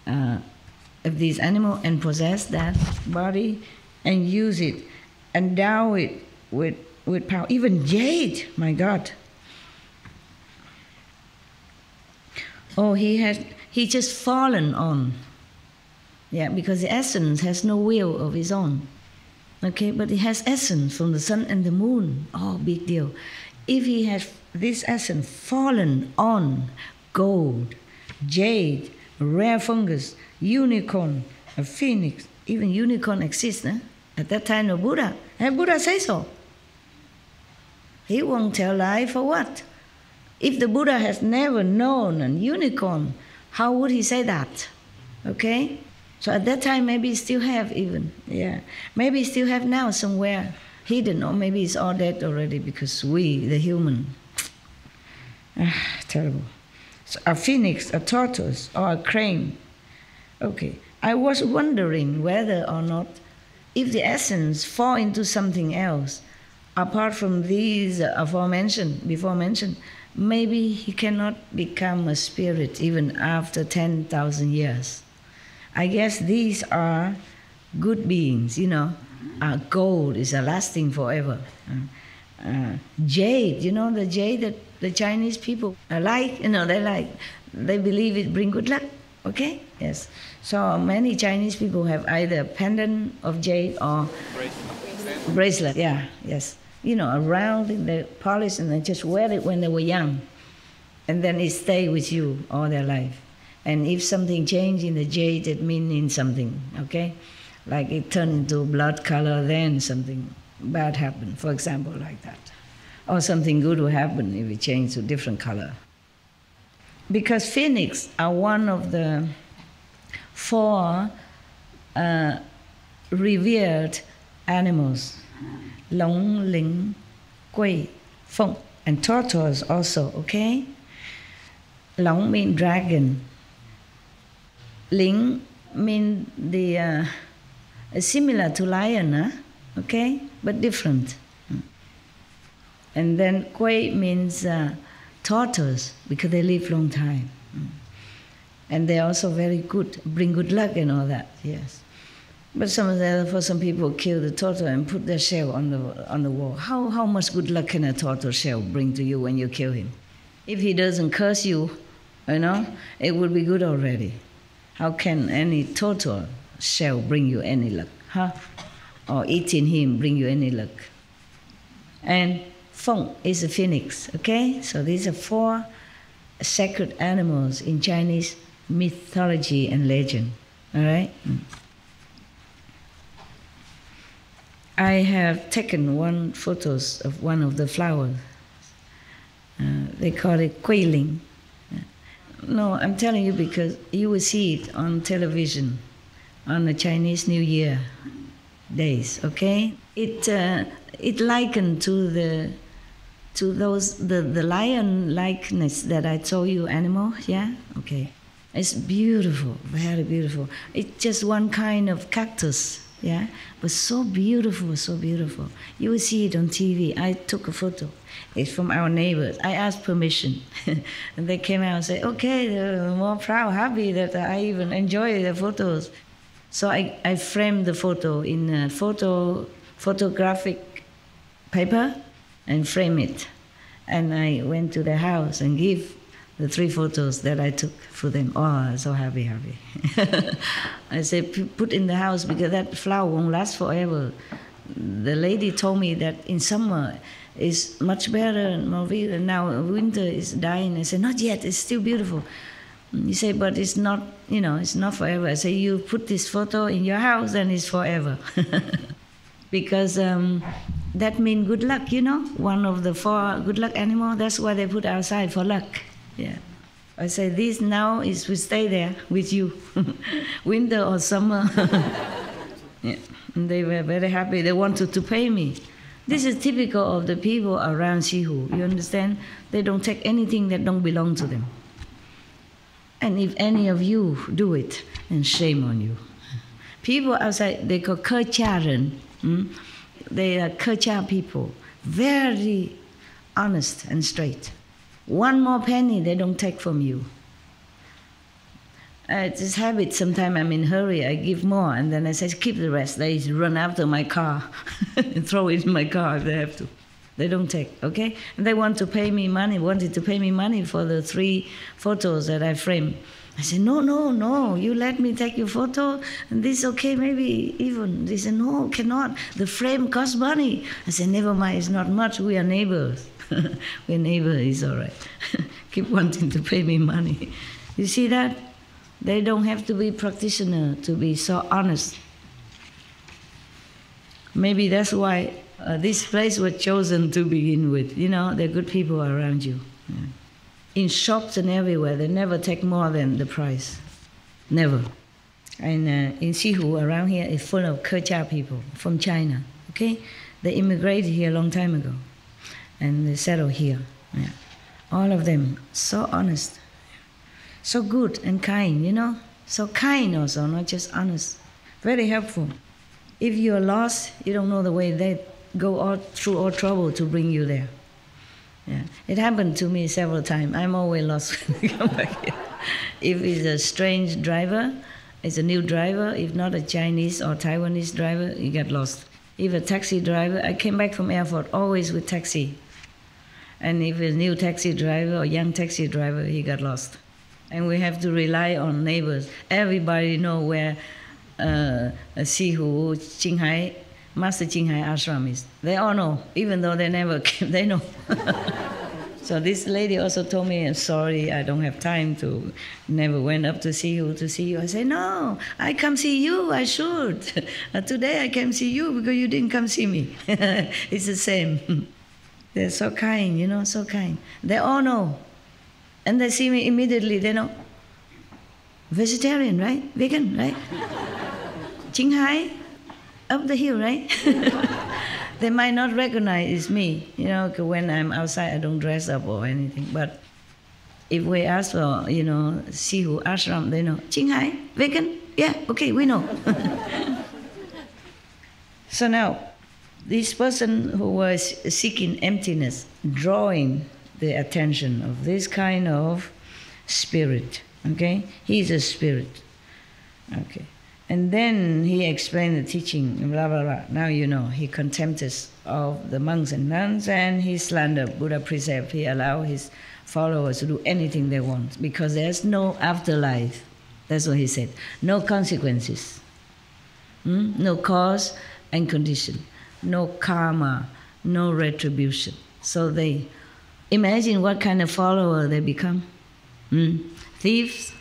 animals and possess that body and use it, endow it with power. Even jade, my God. Oh, he just fallen on. Yeah, because the essence has no will of its own. Okay, but it has essence from the sun and the moon. Oh, big deal. If he has this essence fallen on gold, jade, rare fungus, unicorn, a phoenix, even unicorn exists, eh? At that time of Buddha. And Buddha says so. He won't tell lie for what? If the Buddha has never known a unicorn, how would he say that? Okay? So at that time, maybe he still have even, yeah. Maybe he still have now somewhere hidden, or maybe it's all dead already because we, the human, terrible. So a phoenix, a tortoise, or a crane. Okay, I was wondering whether or not if the essence fall into something else, apart from these before mentioned, maybe he cannot become a spirit even after 10,000 years. I guess these are good beings, you know. Gold is lasting forever. Jade, you know, the jade that the Chinese people like, you know, they believe it brings good luck, okay? Yes. So many Chinese people have either a pendant of jade or bracelet. Yeah, yes. You know, around, they polish and they just wear it when they were young. And then it stays with you all their life. And if something changed in the jade, it means something, okay? Like it turned into blood color, then something bad happened, for example, like that. Or something good will happen if it changed to different color. Because phoenix are one of the 4 revered animals. Long, Ling, Gui, Feng, and tortoise also, okay? Long means dragon. Ling means the similar to lion, okay, but different. And then Gui means tortoise because they live long time, and they're also very good, bring good luck and all that. Yes, but for some people kill the turtle and put their shell on the wall. How much good luck can a turtle shell bring to you when you kill him? If he doesn't curse you, you know, it would be good already. How can any turtle shell bring you any luck, huh? Or eating him bring you any luck? And Feng is a phoenix, okay? So these are 4 sacred animals in Chinese mythology and legend, all right? I have taken photos of one of the flowers. They call it Guiling. No, I'm telling you because you will see it on television on the Chinese New Year. days. Okay, it likened to the lion likeness that I told you, animal. Yeah. Okay, it's beautiful, very beautiful. It's just one kind of cactus. Yeah, but so beautiful, so beautiful. You will see it on TV. I took a photo. It's from our neighbors. I asked permission. And they came out and said, okay, they're more proud, happy that I even enjoy the photos. So I framed the photo in a photographic paper and frame it. And I went to their house and gave the 3 photos that I took for them. Oh, so happy, happy. I said, put in the house because that flower won't last forever. The lady told me that in summer it's much better and more beautiful. Now winter is dying. I said, not yet, it's still beautiful. He said, but it's not, it's not forever. I said, you put this photo in your house and it's forever. Because that means good luck, one of the 4 good luck animals. That's why they put outside, for luck. Yeah, I say this now is we stay there with you, winter or summer. Yeah, and they were very happy. They wanted to pay me. This is typical of the people around Sihu. You understand? They don't take anything that don't belong to them. And if any of you do it, then shame on you. People outside, they call Kercharan. They are Kercha people, very honest and straight. One more penny they don't take from you. It's this habit, sometimes I'm in a hurry, I give more, and then I say, keep the rest. They run after my car and throw it in my car if they have to. They don't take, okay? And they wanted to pay me money for the 3 photos that I framed. I said, no, you let me take your photo, and this okay, maybe even. They said, no, cannot. The frame costs money. I said, never mind, it's not much, we are neighbors. We're neighbors, it's all right. Keep wanting to pay me money. You see that? They don't have to be practitioner to be so honest. Maybe that's why this place was chosen to begin with. There are good people around you. Yeah. In shops and everywhere, they never take more than the price. Never. And in Sihu, around here, is full of Kercha people from China. Okay? They immigrated here a long time ago. And they settled here. Yeah. All of them, so honest. So good and kind, So kind also, not just honest. Very helpful. If you're lost, you don't know the way, they go through all trouble to bring you there. Yeah. It happened to me several times. I'm always lost when I come back here. If it's a strange driver, it's a new driver. If not a Chinese or Taiwanese driver, you get lost. If a taxi driver, I came back from airport always with taxi. And if a new taxi driver or young taxi driver, he got lost. And we have to rely on neighbors. Everybody know where Sihu, Qinghai, Master Qinghai ashram is. They all know, even though they never came, they know. So this lady also told me, I'm sorry, I don't have time to, never went up to see you, I say, no, I come see you, I should. Today I came see you because you didn't come see me. It's the same. They're so kind, so kind. They all know. And they see me immediately, they know. Vegetarian, right? Vegan, right? Qinghai, up the hill, right? They might not recognize it's me, when I'm outside I don't dress up or anything. But if we ask for, Sihu ashram, they know. Qinghai, vegan? Yeah, okay, we know. So now, this person who was seeking emptiness, drawing the attention of this kind of spirit, okay? He's a spirit, okay? And then he explained the teaching, blah, blah, blah. Now you know, he contempted of the monks and nuns, and he slandered Buddha precept. He allowed his followers to do anything they want because there's no afterlife. That's what he said. No consequences. No cause and condition. No karma. No retribution. So they imagine what kind of follower they become. Thieves,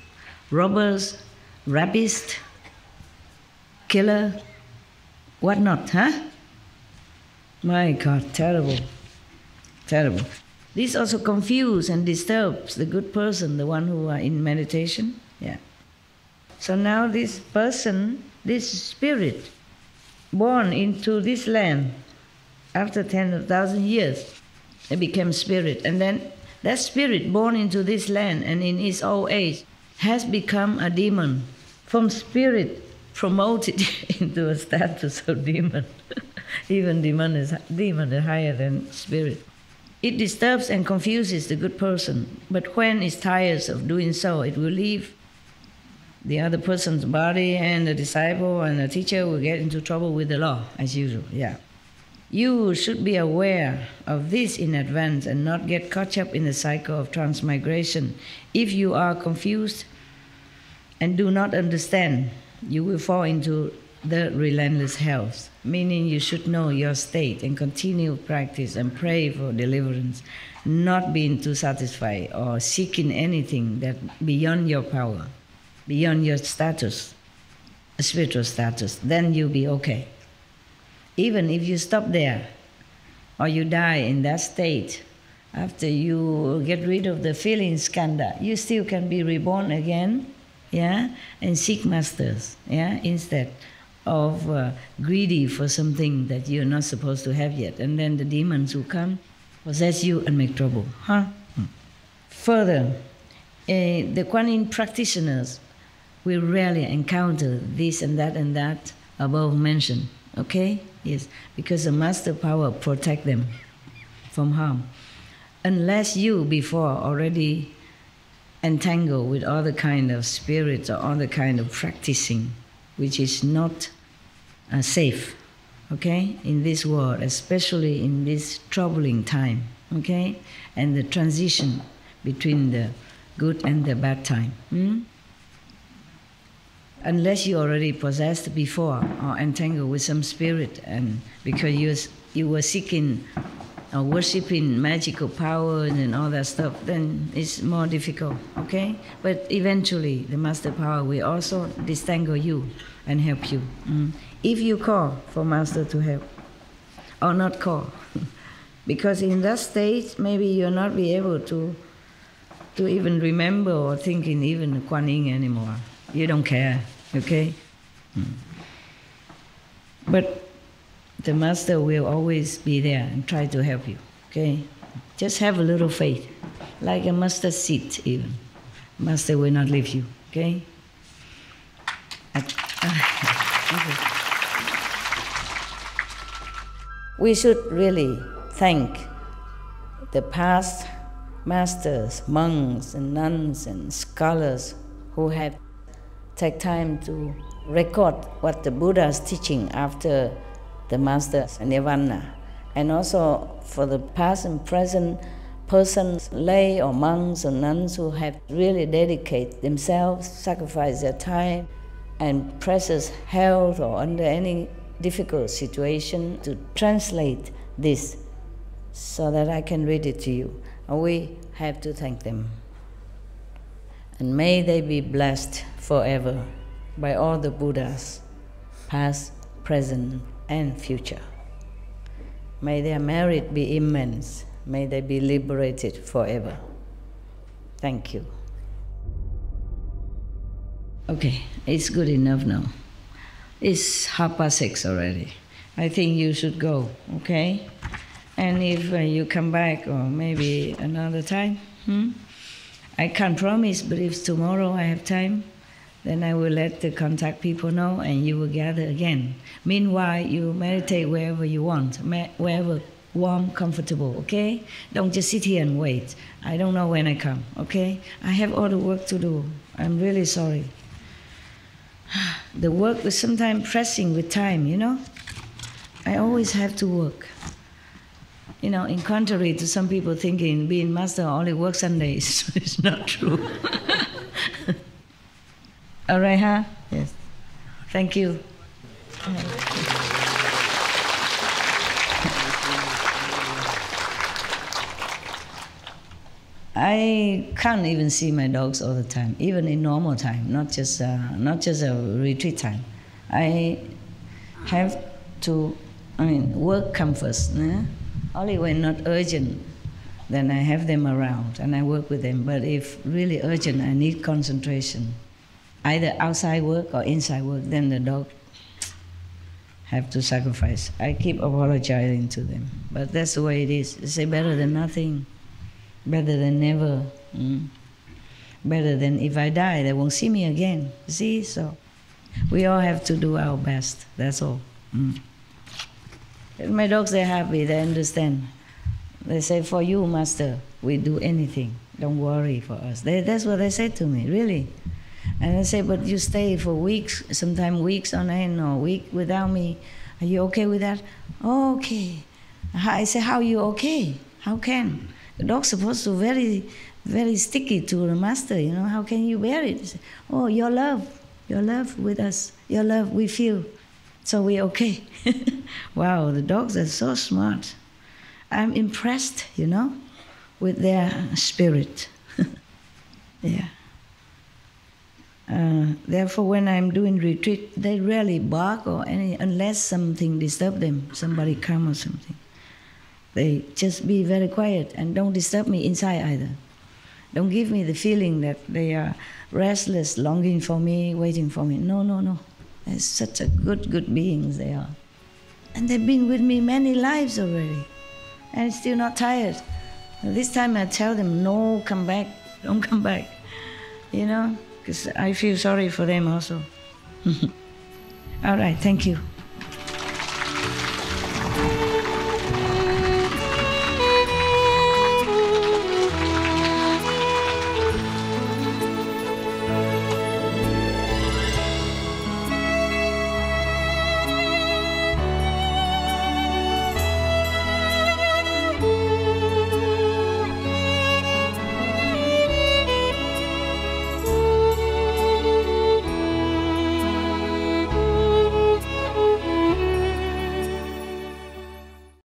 robbers, rapists, killer, whatnot, huh? My God, terrible, terrible. This also confuses and disturbs the good person, the one who are in meditation. Yeah. So now this person, this spirit, born into this land after 10,000 years. It became spirit. And then that spirit born into this land and in its old age has become a demon. From spirit promoted into a status of demon. Even demon is higher than spirit. It disturbs and confuses the good person, but when it tires of doing so, it will leave the other person's body, and the disciple and the teacher will get into trouble with the law, as usual. Yeah. You should be aware of this in advance and not get caught up in the cycle of transmigration. If you are confused and do not understand, you will fall into the relentless hells, meaning you should know your state and continue practice and pray for deliverance, not being too satisfied or seeking anything that beyond your power, beyond your status, spiritual status. Then you'll be okay. Even if you stop there or you die in that state, after you get rid of the feeling skandha, you still can be reborn again, yeah, and seek masters, yeah, instead of greedy for something that you're not supposed to have yet. And then the demons will come, possess you and make trouble. Further, the Kuan Yin practitioners will rarely encounter this and that above mentioned. Okay? Yes, because the master power protect them from harm. Unless you before already entangled with other kind of spirits or other kind of practicing, which is not safe, okay, in this world, especially in this troubling time, okay, and the transition between the good and the bad time. Unless you already possessed before or entangled with some spirit, and because you were seeking or worshipping magical powers and all that stuff, then it's more difficult, okay? But eventually the master power will also disentangle you and help you. If you call for master to help, or not call. Because in that state, maybe you'll not be able to even remember or think in even Kuan Yin anymore. You don't care, okay? But the master will always be there and try to help you, okay? Just have a little faith, like a mustard seed even. Master will not leave you, okay? We should really thank the past masters, monks and nuns and scholars who have taken time to record what the Buddha is teaching after the master's nirvana, and also for the past and present persons, lay or monks or nuns who have really dedicated themselves, sacrificed their time and precious health or under any difficult situation to translate this so that I can read it to you. And we have to thank them. And may they be blessed forever by all the Buddhas, past, present, and future. May their merit be immense. May they be liberated forever. Thank you. Okay, it's good enough now. It's 6:30 already. I think you should go, okay? And if you come back, or maybe another time, I can't promise, but if tomorrow I have time, then I will let the contact people know and you will gather again. Meanwhile, you meditate wherever you want, wherever warm, comfortable, okay? Don't just sit here and wait. I don't know when I come, okay? I have all the work to do. I'm really sorry. The work is sometimes pressing with time, you know? I always have to work. You know, in contrary to some people thinking being master only works Sundays. It's not true. All right, huh? Yes. Thank you. I can't even see my dogs all the time, even in normal time, not just a retreat time. I have to, work comes first. Only when not urgent, then I have them around and I work with them. But if really urgent, I need concentration, either outside work or inside work, then the dog have to sacrifice. I keep apologizing to them, but that's the way it is. They say better than nothing, better than never, better than if I die, they won't see me again. See, so we all have to do our best, that's all. My dogs, they're happy, they understand. They say, for you, Master, we do anything. Don't worry for us. That's what they say to me, really. And I say, but you stay for weeks, sometimes weeks on end or a week without me. Are you okay with that? Oh, okay. I say, how are you okay? How can? The dog's supposed to very, very sticky to the Master, you know. How can you bear it? Say, oh, your love with us. Your love, we feel. So we're okay. Wow, the dogs are so smart. I'm impressed, you know, with their spirit. Yeah. Therefore, when I'm doing retreat, they rarely bark or any, unless something disturbs them, somebody come or something. They just be very quiet and don't disturb me inside either. Don't give me the feeling that they are restless, longing for me, waiting for me. No, no, no. They're such a good beings they are. And they've been with me many lives already. And still not tired. This time I tell them, no, come back, don't come back. You know, because I feel sorry for them also. All right, thank you.